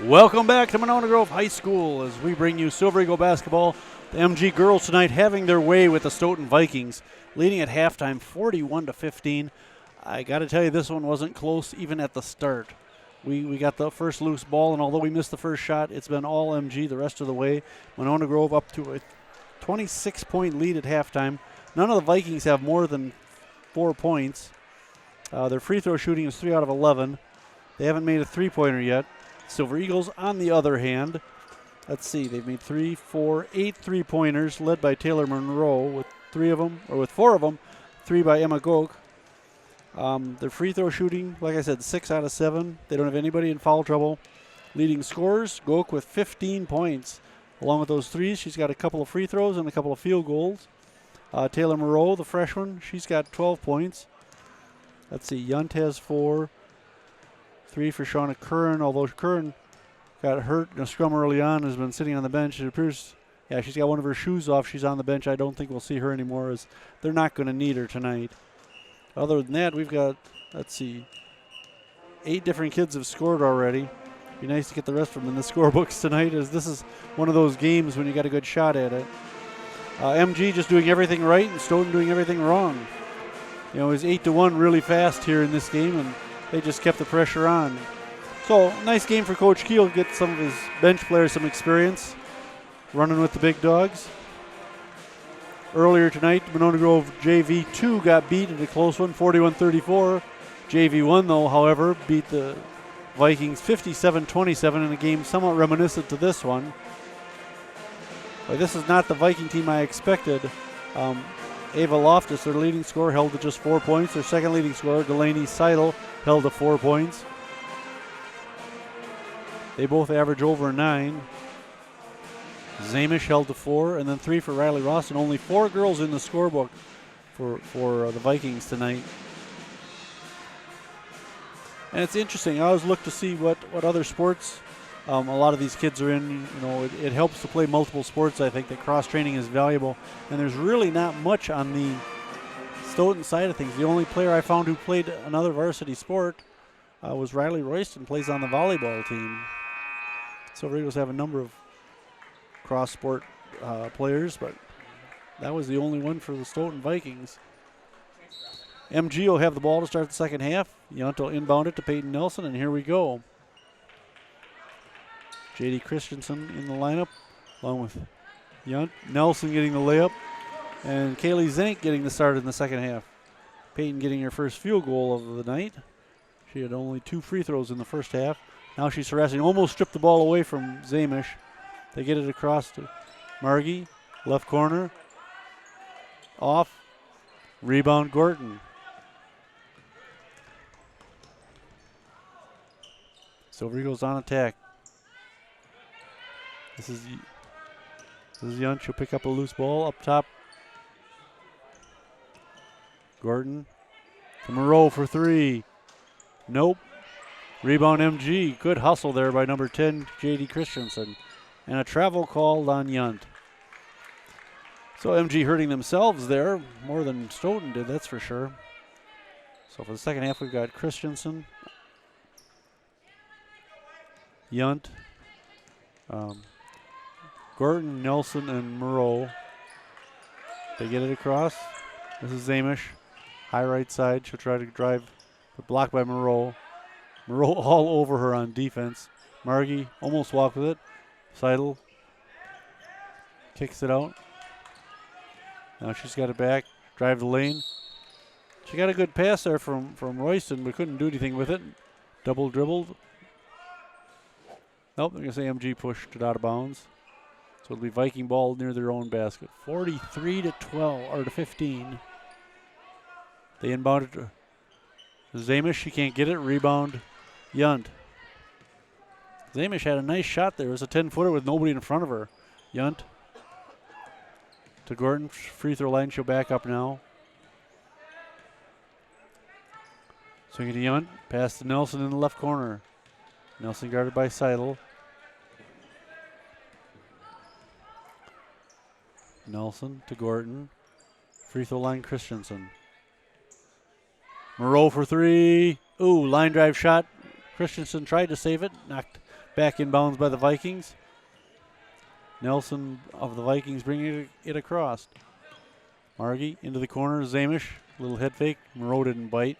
Welcome back to Monona Grove High School as we bring you Silver Eagle basketball. The MG girls tonight having their way with the Stoughton Vikings, leading at halftime 41-15. I got to tell you, this one wasn't close even at the start. We got the first loose ball, and although we missed the first shot, it's been all MG the rest of the way. Monona Grove up to a 26-point lead at halftime. None of the Vikings have more than 4 points. Their free throw shooting is 3 out of 11. They haven't made a three-pointer yet. Silver Eagles, on the other hand, let's see, they've made 8 three-pointers, led by Taylor Monroe with 4 of them, 3 by Emma Goke. Their free throw shooting, like I said, 6 out of 7. They don't have anybody in foul trouble. Leading scorers, Goke with 15 points. Along with those threes, she's got a couple of free throws and a couple of field goals. Taylor Monroe, the freshman, she's got 12 points. Let's see, Yunt has 4. 3 for Shauna Curran, although Curran got hurt in a scrum early on, has been sitting on the bench. It appears, she's got one of her shoes off. She's on the bench. I don't think we'll see her anymore, as they're not going to need her tonight. Other than that, we've got, 8 different kids have scored already. Be nice to get the rest of them in the scorebooks tonight, as this is one of those games when you got a good shot at it. MG just doing everything right and Stoughton doing everything wrong. It was 8-1 really fast here in this game, and they just kept the pressure on. So, nice game for Coach Keel. Get some of his bench players some experience running with the big dogs. Earlier tonight, Monona Grove JV2 got beat in a close one, 41-34. JV1, though, however, beat the Vikings 57-27 in a game somewhat reminiscent to this one. But this is not the Viking team I expected. Ava Loftus, their leading scorer, held to just 4 points. Their second leading scorer, Delaney Seidel, held to 4 points. They both average over 9. Zamish held to 4, and then 3 for Riley Ross, and only 4 girls in the scorebook for the Vikings tonight. And it's interesting. I always look to see what other sports a lot of these kids are in. It helps to play multiple sports. I think that cross-training is valuable, and there's really not much on the Stoughton side of things. The only player I found who played another varsity sport was Riley Royston, plays on the volleyball team. Silver Eagles have a number of cross-sport players, but that was the only one for the Stoughton Vikings. MG will have the ball to start the second half. Yunt will inbound it to Peyton Nelson, and here we go. J.D. Christensen in the lineup, along with Yunt. Nelson getting the layup, and Kaylee Zank getting the start in the second half. Peyton getting her first field goal of the night. She had only 2 free throws in the first half. Now she's harassing, almost stripped the ball away from Zamish. They get it across to Margie, left corner, off, rebound Gorton. Silver Eagles on attack. This is Yunt. She'll pick up a loose ball up top. Gorton to Moreau for 3. Nope. Rebound MG. Good hustle there by number 10, J.D. Christensen. And a travel called on Yunt. So MG hurting themselves there more than Stoughton did, that's for sure. So for the second half, we've got Christensen, Yunt, Gorton, Nelson, and Moreau. They get it across. This is Zamish. High right side. She'll try to drive, but blocked by Moreau. Moreau all over her on defense. Margie almost walked with it. Seidel kicks it out. Now she's got it back. Drive the lane. She got a good pass there from Royston, but couldn't do anything with it. Double dribbled. Nope, they're going to say MG pushed it out of bounds. So it'll be Viking ball near their own basket. 43-15. They inbound it to Zamish. She can't get it. Rebound, Yunt. Zamish had a nice shot there. It was a 10-footer with nobody in front of her. Yunt to Gordon. Free throw line. She'll back up now. Swing it to Yunt. Pass to Nelson in the left corner. Nelson guarded by Seidel. Nelson to Gorton. Free throw line, Christensen. Moreau for 3. Ooh, line drive shot. Christensen tried to save it. Back inbounds by the Vikings. Nelson of the Vikings bringing it across. Margie into the corner. Zamish. Little head fake. Moreau didn't bite.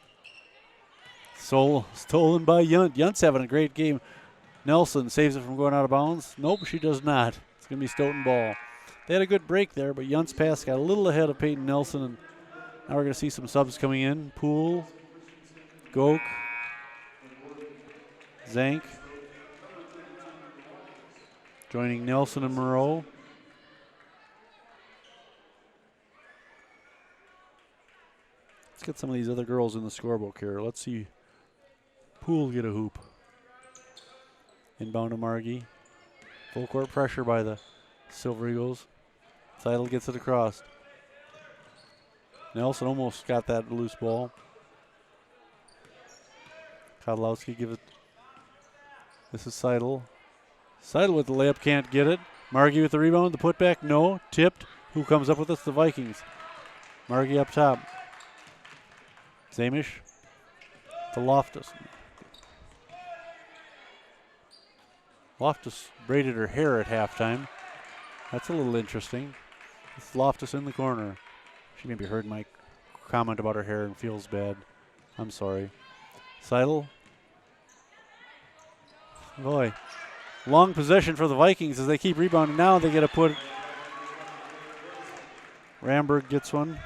Stolen by Yunt. Yunt's having a great game. Nelson saves it from going out of bounds. Nope, she does not. It's going to be Stoughton ball. They had a good break there, but Yunt's pass got a little ahead of Peyton Nelson, and now we're going to see some subs coming in. Poole, Goke, Zank, joining Nelson and Moreau. Let's get some of these other girls in the scorebook here. Let's see Poole get a hoop. Inbound to Margie. Full court pressure by the Silver Eagles. Seidel gets it across. Nelson almost got that loose ball. Kodlowski gives it. This is Seidel. Seidel with the layup, can't get it. Margie with the rebound, the putback, no. Tipped. Who comes up with this? The Vikings. Margie up top. Zamish to Loftus. Loftus braided her hair at halftime. That's a little interesting. It's Loftus in the corner. She maybe heard my comment about her hair and feels bad. I'm sorry. Seidel. Boy. Long possession for the Vikings as they keep rebounding. Now they get a put. Ramberg gets one.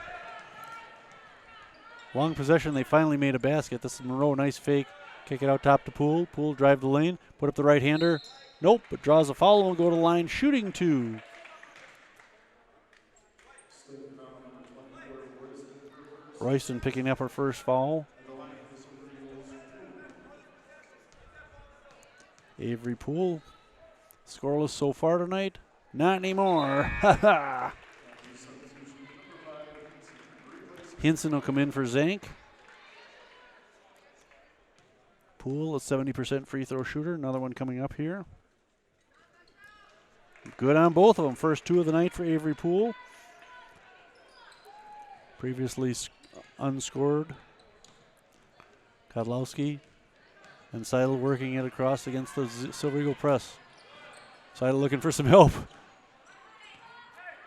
Long possession. They finally made a basket. This is Moreau. Nice fake. Kick it out top to Poole. Poole drive the lane. Put up the right-hander. Nope, but draws a foul and will go to the line. Shooting two. Royston picking up her first foul. Avery Poole. Scoreless so far tonight. Not anymore. Hinson will come in for Zank. Poole, a 70% free throw shooter. Another one coming up here. Good on both of them. First two of the night for Avery Poole. Previously unscored. Kodlowski and Seidel working it across against the Silver Eagle press. Seidel looking for some help.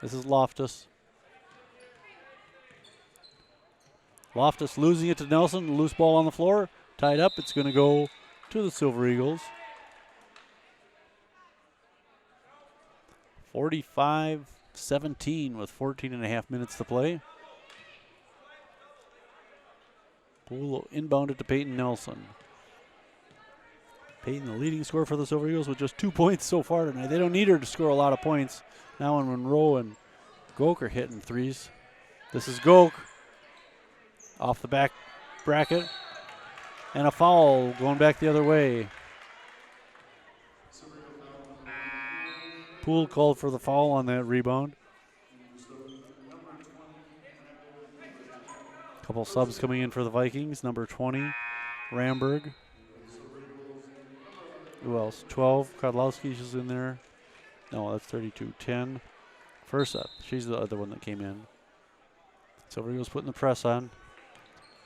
This is Loftus. Loftus losing it to Nelson. Loose ball on the floor. Tied up. It's going to go to the Silver Eagles. 45-17 with 14 and a half minutes to play. Poole inbounded to Peyton Nelson. Peyton, the leading scorer for the Silver Eagles, with just 2 points so far tonight. They don't need her to score a lot of points. Now when Monroe and Goke are hitting threes. This is Goke. Off the back bracket. And a foul going back the other way. Poole called for the foul on that rebound. Couple subs coming in for the Vikings. Number 20, Ramberg. Who else? 12, Kodlowski is in there. No, that's 32. 10, Fursa. She's the other one that came in. Silver Eagles putting the press on.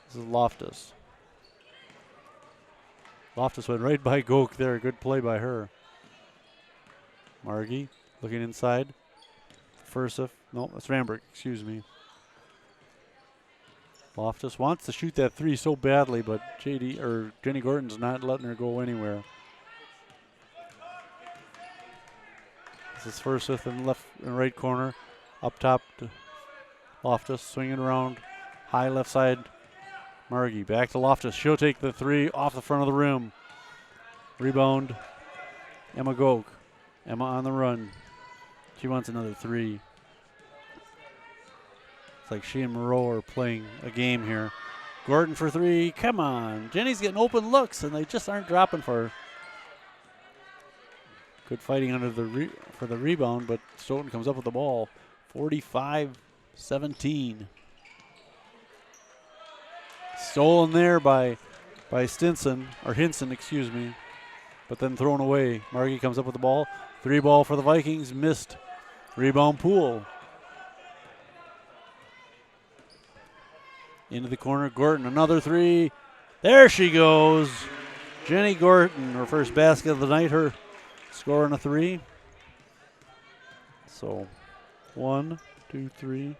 This is Loftus. Loftus went right by Goke there. Good play by her. Margie looking inside. Fursa. No, that's Ramberg. Excuse me. Loftus wants to shoot that three so badly, but Jenny Gordon's not letting her go anywhere. This is Fursa in the left and right corner. Up top to Loftus, swinging around. High left side. Margie back to Loftus. She'll take the three off the front of the rim. Rebound. Emma Goke. Emma on the run. She wants another three. It's like she and Moreau are playing a game here. Gordon for three. Come on. Jenny's getting open looks, and they just aren't dropping for her. Good fighting under for the rebound, but Stoughton comes up with the ball. 45-17. Stolen there by Hinson, excuse me, but then thrown away. Margie comes up with the ball. Three ball for the Vikings, missed. Rebound Poole. Into the corner, Gordon, another three. There she goes. Jenny Gordon, her first basket of the night, her scoring a three. So 1, 2, 3.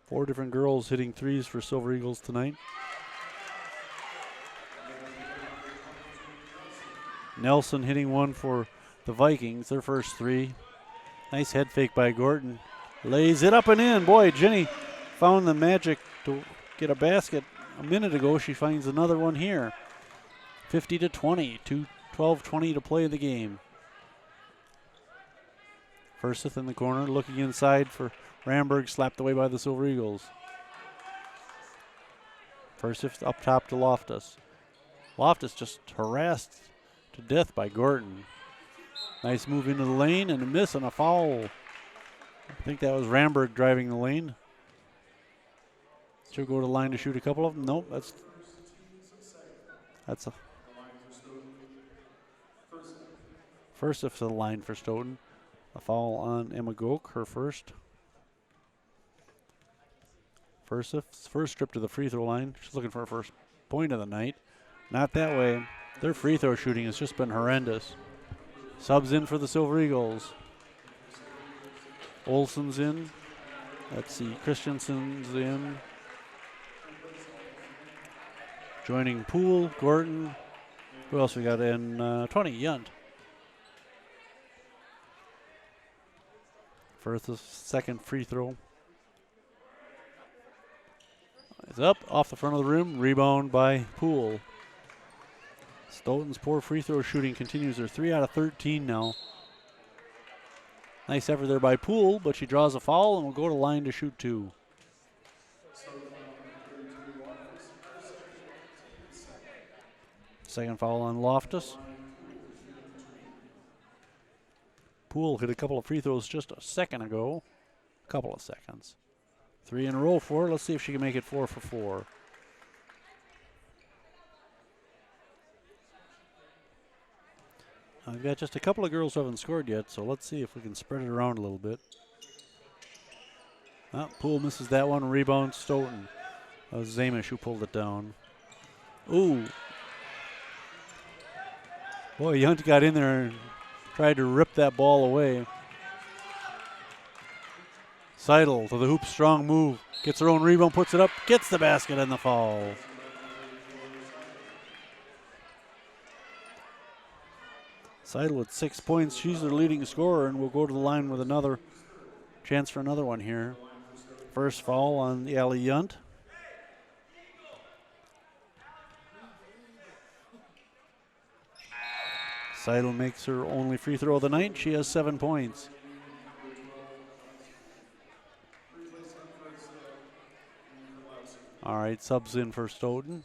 Four different girls hitting threes for Silver Eagles tonight. Nelson hitting one for the Vikings, their first three. Nice head fake by Gordon. Lays it up and in. Boy, Jenny found the magic to get a basket a minute ago. She finds another one here. 50-20, 12-20 to play the game. Furseth in the corner, looking inside for Ramberg, slapped away by the Silver Eagles. Furseth up top to Loftus. Loftus just harassed to death by Gordon. Nice move into the lane and a miss and a foul. I think that was Ramberg driving the lane. She'll go to the line to shoot a couple of them. Nope, that's a Furseth to the line for Stoughton. A foul on Emma Goke, her first. Furseth's first trip to the free throw line. She's looking for her first point of the night. Not that way. Their free throw shooting has just been horrendous. Subs in for the Silver Eagles. Olsen's in. Let's see, Christensen's in. Joining Poole, Gordon. Who else we got in? 20, Yunt. Furseth's second free throw. It's up off the front of the rim. Rebound by Poole. Stoughton's poor free throw shooting continues. They're 3 out of 13 now. Nice effort there by Poole, but she draws a foul and will go to line to shoot two. Second foul on Loftus. Poole hit a couple of free throws just a second ago. A couple of seconds. 3 in a row for her. Let's see if she can make it 4 for 4. I've got just a couple of girls who haven't scored yet, so let's see if we can spread it around a little bit. Poole misses that one. Rebound Stoughton. That was Zamish who pulled it down. Ooh. Boy, Yunt got in there and tried to rip that ball away. Seidel to the hoop, strong move. Gets her own rebound, puts it up, gets the basket and the foul. Seidel with 6 points. She's their leading scorer and will go to the line with another chance for another one here. First foul on Ali Yunt. Seidel makes her only free throw of the night. She has 7 points. All right, subs in for Stoughton.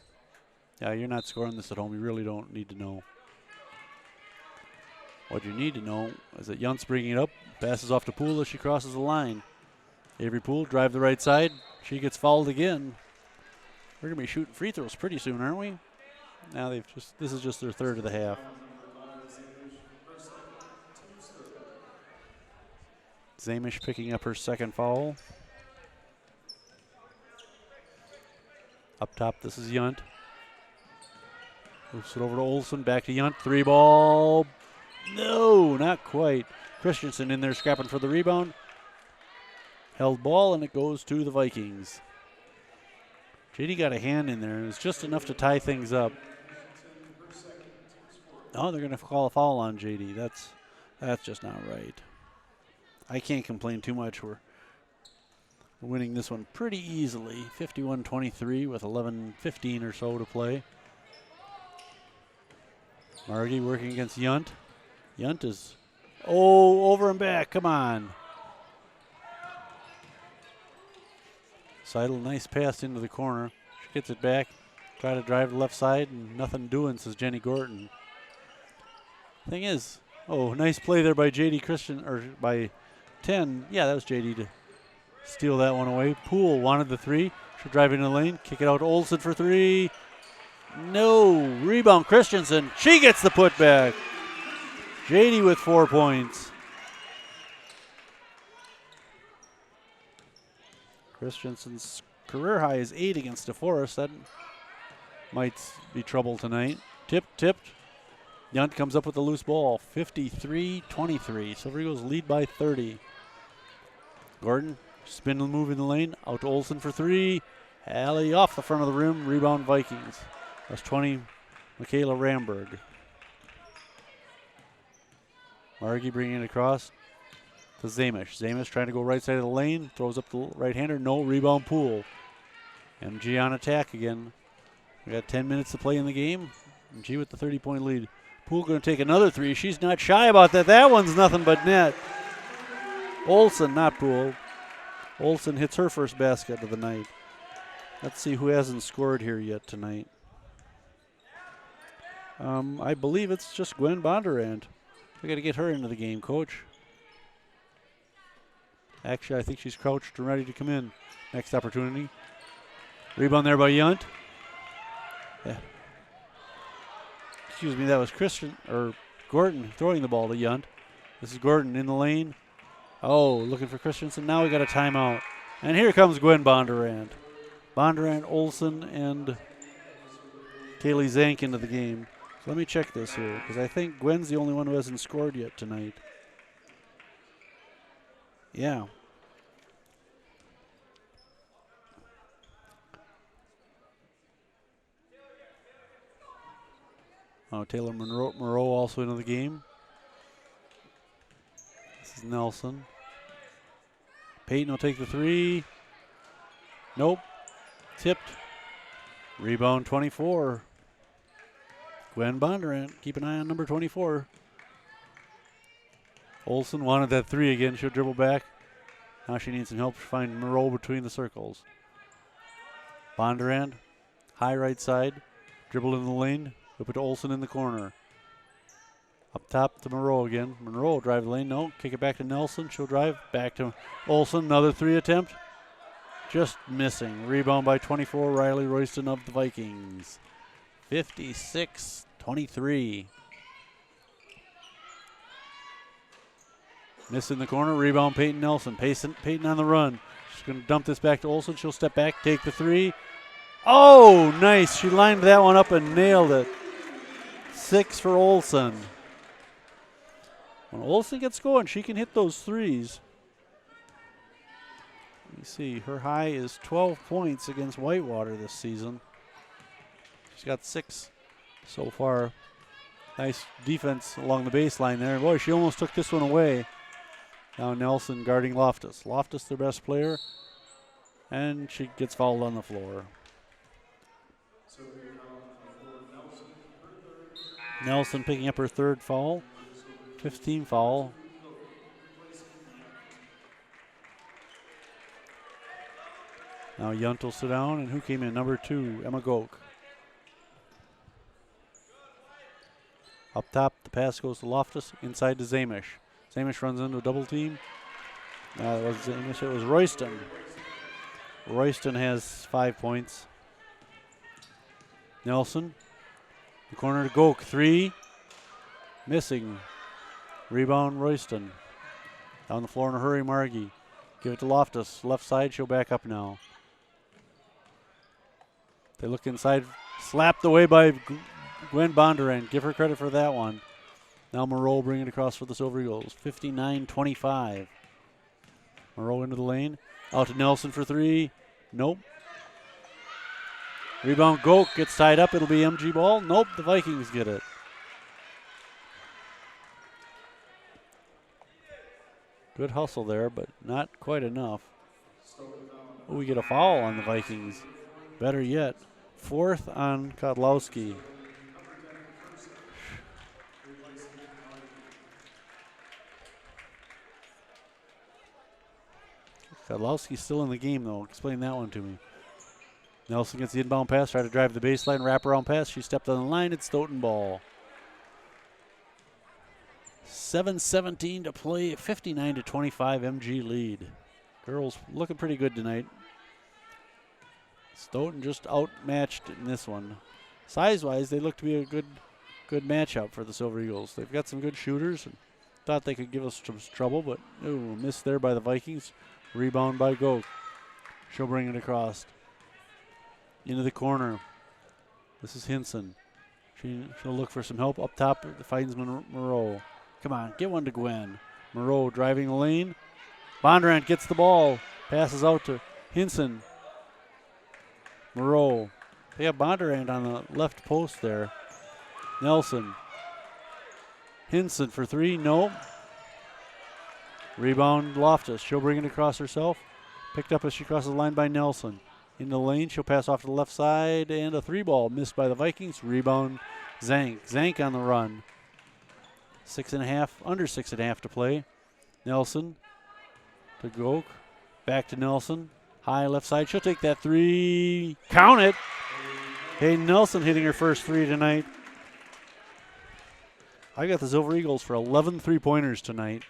Yeah, you're not scoring this at home. You really don't need to know. What you need to know is that Yunt's bringing it up, passes off to Poole as she crosses the line. Avery Poole, drive the right side. She gets fouled again. We're going to be shooting free throws pretty soon, aren't we? Now this is just their third of the half. Zamish picking up her second foul. Up top, this is Yunt. Moves it over to Olsen, back to Yunt. 3 ball. No, not quite. Christensen in there scrapping for the rebound. Held ball, and it goes to the Vikings. JD got a hand in there. It was just enough to tie things up. Oh, they're going to call a foul on JD. That's just not right. I can't complain too much. We're winning this one pretty easily. 51-23 with 11:15 or so to play. Margie working against Yunt. Yunt is, over and back. Come on. Seidel, nice pass into the corner. She gets it back. Try to drive the left side, and nothing doing, says Jenny Gordon. Thing is, nice play there by JD Christian, or by 10. Yeah, that was JD to steal that one away. Poole wanted the 3. She'll drive into the lane, kick it out to Olsen for 3. No. Rebound Christensen. She gets the putback. JD with 4 points. Christensen's career high is 8 against DeForest. might be trouble tonight. Tipped. Yunt comes up with the loose ball. 53-23. Silver Eagles lead by 30. Gordon, spin and move in the lane. Out to Olsen for three. Alley off the front of the rim. Rebound Vikings. That's 20, Michaela Ramberg. Margie bringing it across to Zamish. Zamish trying to go right side of the lane. Throws up the right-hander. No. Rebound Poole. MG on attack again. We got 10 minutes to play in the game. MG with the 30-point lead. Poole going to take another three. She's not shy about that. That one's nothing but net. Olsen, not Poole. Olsen hits her first basket of the night. Let's see who hasn't scored here yet tonight. I believe it's just Gwen Bondurant. We got to get her into the game, Coach. Actually, I think she's crouched and ready to come in. Next opportunity. Rebound there by Yunt. Yeah. Excuse me, that was Gordon throwing the ball to Yunt. This is Gordon in the lane. Oh, looking for Christensen. Now we got a timeout. And here comes Gwen Bondurant. Bondurant, Olsen, and Kaylee Zank into the game. So let me check this here, because I think Gwen's the only one who hasn't scored yet tonight. Yeah. Oh, Taylor Moreau also into the game. This is Nelson. Peyton will take the three. Nope. Tipped. Rebound 24. Gwen Bondurant. Keep an eye on number 24. Olsen wanted that three again. She'll dribble back. Now she needs some help to find Moreau between the circles. Bondurant. High right side. Dribble in the lane. Whip it to Olsen in the corner. Up top to Moreau again. Monroe will drive the lane. No, kick it back to Nelson. She'll drive back to Olsen. Another three attempt. Just missing. Rebound by 24. Riley Royston of the Vikings. 56-23. Miss in the corner. Rebound Peyton Nelson. Peyton on the run. She's going to dump this back to Olsen. She'll step back, take the three. Oh, nice. She lined that one up and nailed it. 6 for Olsen. When Olsen gets going, she can hit those threes. Let me see. Her high is 12 points against Whitewater this season. She's got 6 so far. Nice defense along the baseline there. Boy, she almost took this one away. Now Nelson guarding Loftus. Loftus, their best player. And she gets fouled on the floor. Nelson picking up her third foul. 15 foul. Now Yunt will sit down, and who came in? Number 2, Emma Goke. Up top, the pass goes to Loftus, inside to Zamish. Zamish runs into a double team. It was Zamish, it was Royston. Royston has 5 points. Nelson, the corner to Goke, 3. Missing. Rebound Royston. Down the floor in a hurry, Margie. Give it to Loftus. Left side, she'll back up now. They look inside. Slapped away by Gwen Bondurant. Give her credit for that one. Now Moreau bringing it across for the Silver Eagles. 59-25. Moreau into the lane. Out to Nelson for 3. Nope. Rebound Goke gets tied up. It'll be MG ball. Nope, the Vikings get it. Good hustle there, but not quite enough. Oh, we get a foul on the Vikings. Better yet, 4th on Kodlowski. Kodlowski's still in the game, though. Explain that one to me. Nelson gets the inbound pass, try to drive the baseline, wraparound pass. She stepped on the line. It's Stoughton ball. 7:17 to play, 59-25 MG lead. Girls looking pretty good tonight. Stoughton just outmatched in this one. Size-wise, they look to be a good matchup for the Silver Eagles. They've got some good shooters. And thought they could give us some trouble, but missed there by the Vikings. Rebound by Goke. She'll bring it across. Into the corner. This is Hinson. She'll look for some help up top. Finds Moreau. Come on, get one to Gwen. Moreau driving the lane. Bondurant gets the ball. Passes out to Hinson. Moreau. They have Bondurant on the left post there. Nelson. Hinson for three. No. Rebound Loftus. She'll bring it across herself. Picked up as she crosses the line by Nelson. In the lane, she'll pass off to the left side, and a three ball missed by the Vikings. Rebound Zank. Zank on the run. 6.5, under 6.5 to play. Nelson to Goke. Back to Nelson. High left side. She'll take that three. Count it. Hayden Nelson hitting her first three tonight. I got the Silver Eagles for 11 three-pointers tonight.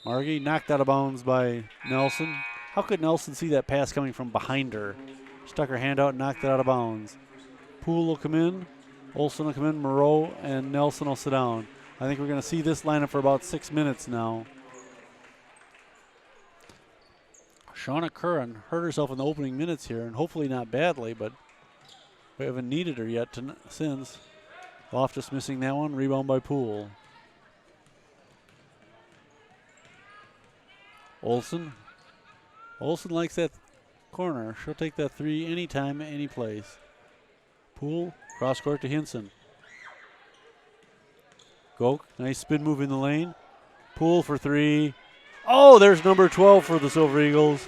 Margie knocked out of bounds by Nelson. How could Nelson see that pass coming from behind her? Stuck her hand out and knocked it out of bounds. Poole will come in. Olsen will come in. Moreau and Nelson will sit down. I think we're going to see this lineup for about 6 minutes now. Shauna Curran hurt herself in the opening minutes here, and hopefully not badly, but we haven't needed her yet since. Loftus missing that one. Rebound by Poole. Olsen. Olsen likes that corner. She'll take that three anytime, any place. Poole, cross court to Hinson. Goke, nice spin move in the lane. Poole for three. Oh, there's number 12 for the Silver Eagles.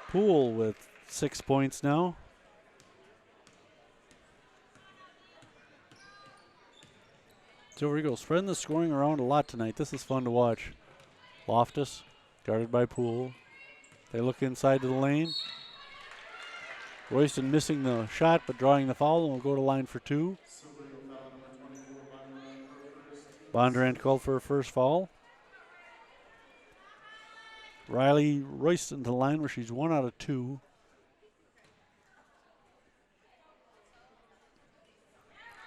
Poole with 6 points now. Silver Eagles spreading the scoring around a lot tonight. This is fun to watch. Loftus, guarded by Poole. They look inside to the lane. Royston missing the shot but drawing the foul, and will go to line for two. Bondurant called for her first foul. Riley Royston to the line where she's 1 out of 2.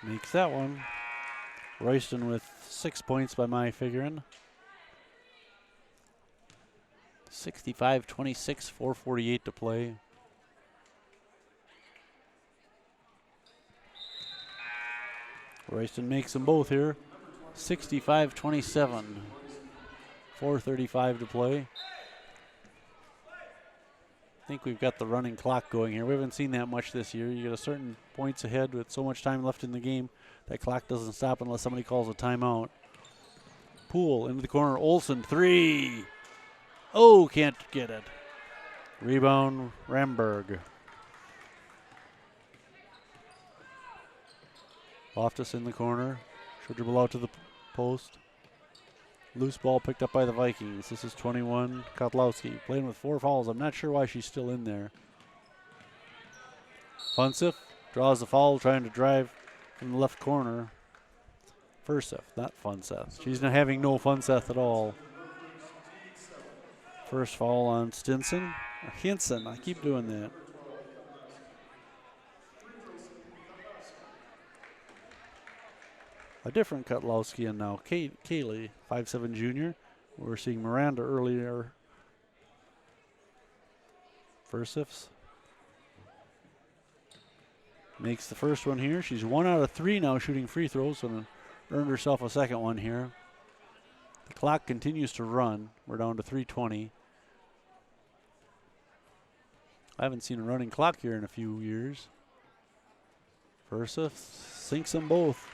Makes that one. Royston with 6 points by my figuring. 65-26, 4:48 to play. Royston makes them both here. 65-27, 4:35 to play. I think we've got the running clock going here. We haven't seen that much this year. You get a certain points ahead with so much time left in the game. That clock doesn't stop unless somebody calls a timeout. Poole into the corner. Olsen, three. Oh, can't get it. Rebound, Ramberg. Loftus in the corner. She'll dribble out to the post. Loose ball picked up by the Vikings. This is 21, Kotlowski. Playing with 4 fouls. I'm not sure why she's still in there. Funseth draws the foul, trying to drive from the left corner. Furseth, not Funseth. She's not having no Funseth at all. First foul on Stinson. Or Hinson, I keep doing that. A different Kotlowski and now Kaylee, 5'7" junior. We're seeing Miranda earlier. Furseths. Makes the first one here. She's 1 out of 3 now shooting free throws and earned herself a second one here. The clock continues to run. We're down to 3:20. I haven't seen a running clock here in a few years. Furseth sinks them both.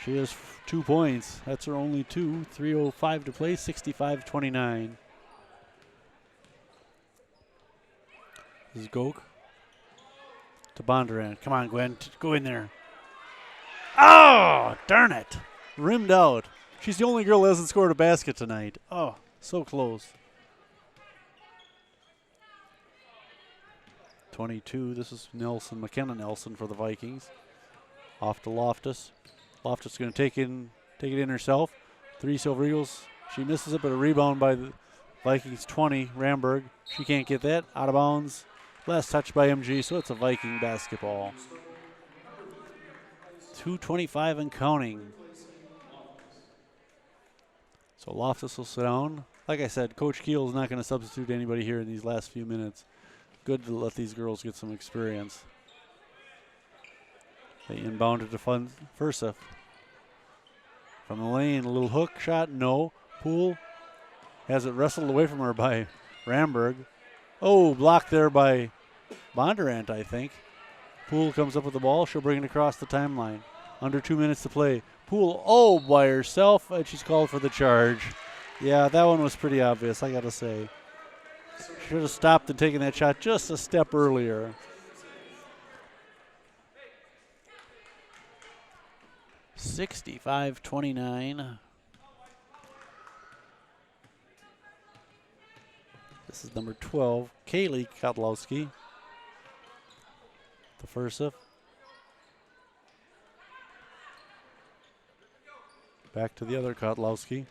She has 2 points. That's her only 2. 3:05 to play, 65-29. This is Goke to Bondurant. Come on, Gwen, go in there. Oh, darn it. Rimmed out. She's the only girl that hasn't scored a basket tonight. Oh, so close. 22. This is Nelson, McKenna Nelson for the Vikings. Off to Loftus. Loftus going to take it in herself. 3 Silver Eagles. She misses it, but a rebound by the Vikings. 20, Ramberg. She can't get that. Out of bounds. Last touch by MG, so it's a Viking basketball. 2:25 and counting. So Loftus will sit down. like I said, Coach Keel is not going to substitute anybody here in these last few minutes. Good to let these girls get some experience. They inbounded to Fursa. From the lane, a little hook shot, no. Poole has it wrestled away from her by Ramberg. Oh, blocked there by Bondurant, I think. Poole comes up with the ball. She'll bring it across the timeline. Under 2 minutes to play. Poole, oh, by herself, and she's called for the charge. Yeah, that one was pretty obvious, I got to say. Should have stopped and taken that shot just a step earlier. (65-29). This is number 12, Kaylee Kotlowski. The first up. Back to the other Kotlowski.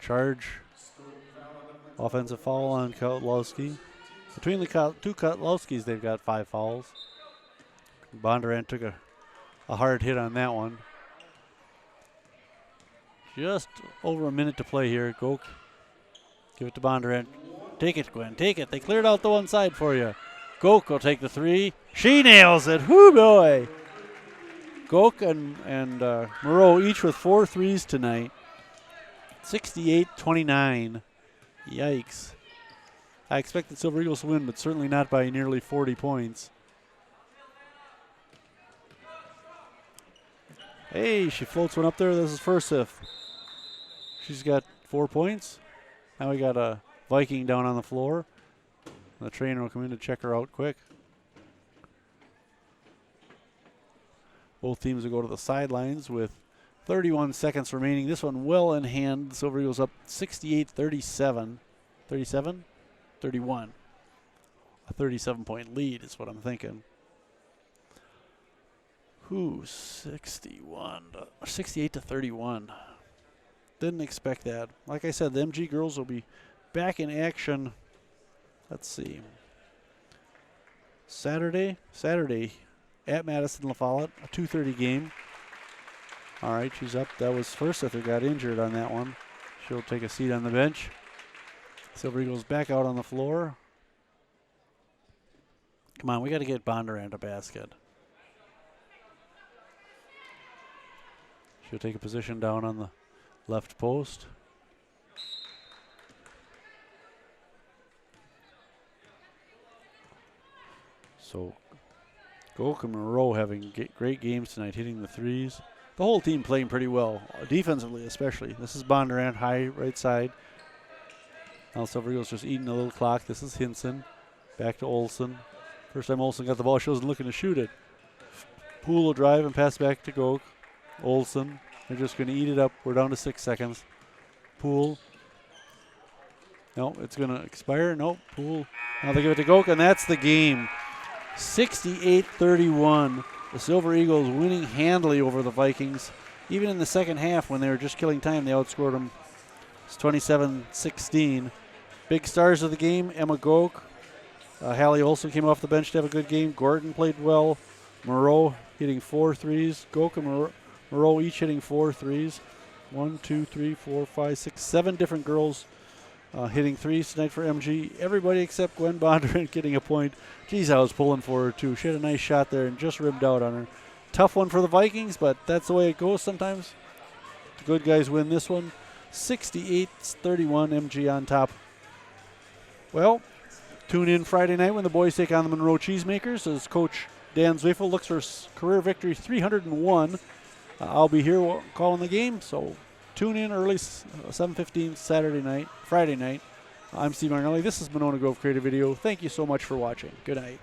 Charge. Offensive foul on Kotlowski. Between the two Kotlowskis, they've got 5 fouls. Bondurant took a hard hit on that one. Just over a minute to play here. Goke. Give it to Bondurant. Take it, Gwen. Take it. They cleared out the one side for you. Goke will take the 3. She nails it. Whoo, boy. Goke and Moreau each with 4 threes tonight. 68-29. Yikes. I expected Silver Eagles to win, but certainly not by nearly 40 points. Hey, she floats one up there. This is Fursif. She's got 4 points. Now we got a Viking down on the floor. The trainer will come in to check her out quick. Both teams will go to the sidelines with 31 seconds remaining. This one well in hand. The Silver Eagles up 68-37. 37? 31. A 37-point lead is what I'm thinking. 68-31. Didn't expect that. Like I said, the MG girls will be back in action. Let's see. Saturday at Madison La Follette, a 2:30 game. All right, she's up. That was Fursif who got injured on that one. She'll take a seat on the bench. Silver Eagles back out on the floor. Come on, we got to get Bondurant a basket. She'll take a position down on the left post. So, Goke and Moreau having great games tonight, hitting the threes. The whole team playing pretty well, defensively especially. This is Bondurant, high right side. Now Silver Eagles just eating a little clock. This is Hinson. Back to Olsen. First time Olsen got the ball, she wasn't looking to shoot it. Poole will drive and pass back to Goke. Olsen, they're just going to eat it up. We're down to 6 seconds. Poole. No, it's going to expire. Nope, Poole. Now they give it to Goke, and that's the game. 68-31. The Silver Eagles winning handily over the Vikings. Even in the second half, when they were just killing time, they outscored them. It's 27-16. Big stars of the game, Emma Goke. Hallie Olsen came off the bench to have a good game. Gordon played well. Moreau hitting 4 threes. Goke and Moreau each hitting 4 threes. 1, 2, 3, 4, 5, 6, 7 different girls hitting threes tonight for MG. Everybody except Gwen Bondurant getting a point. Geez, I was pulling for her too. She had a nice shot there and just rimmed out on her. Tough one for the Vikings, but that's the way it goes sometimes. The good guys win this one. 68-31, MG on top. Well, tune in Friday night when the boys take on the Monroe Cheesemakers as Coach Dan Zweifel looks for career victory 301. I'll be here calling the game, so tune in early 7:15 Friday night. I'm Steve Martinelli. This is Monona Grove Creative Video. Thank you so much for watching. Good night.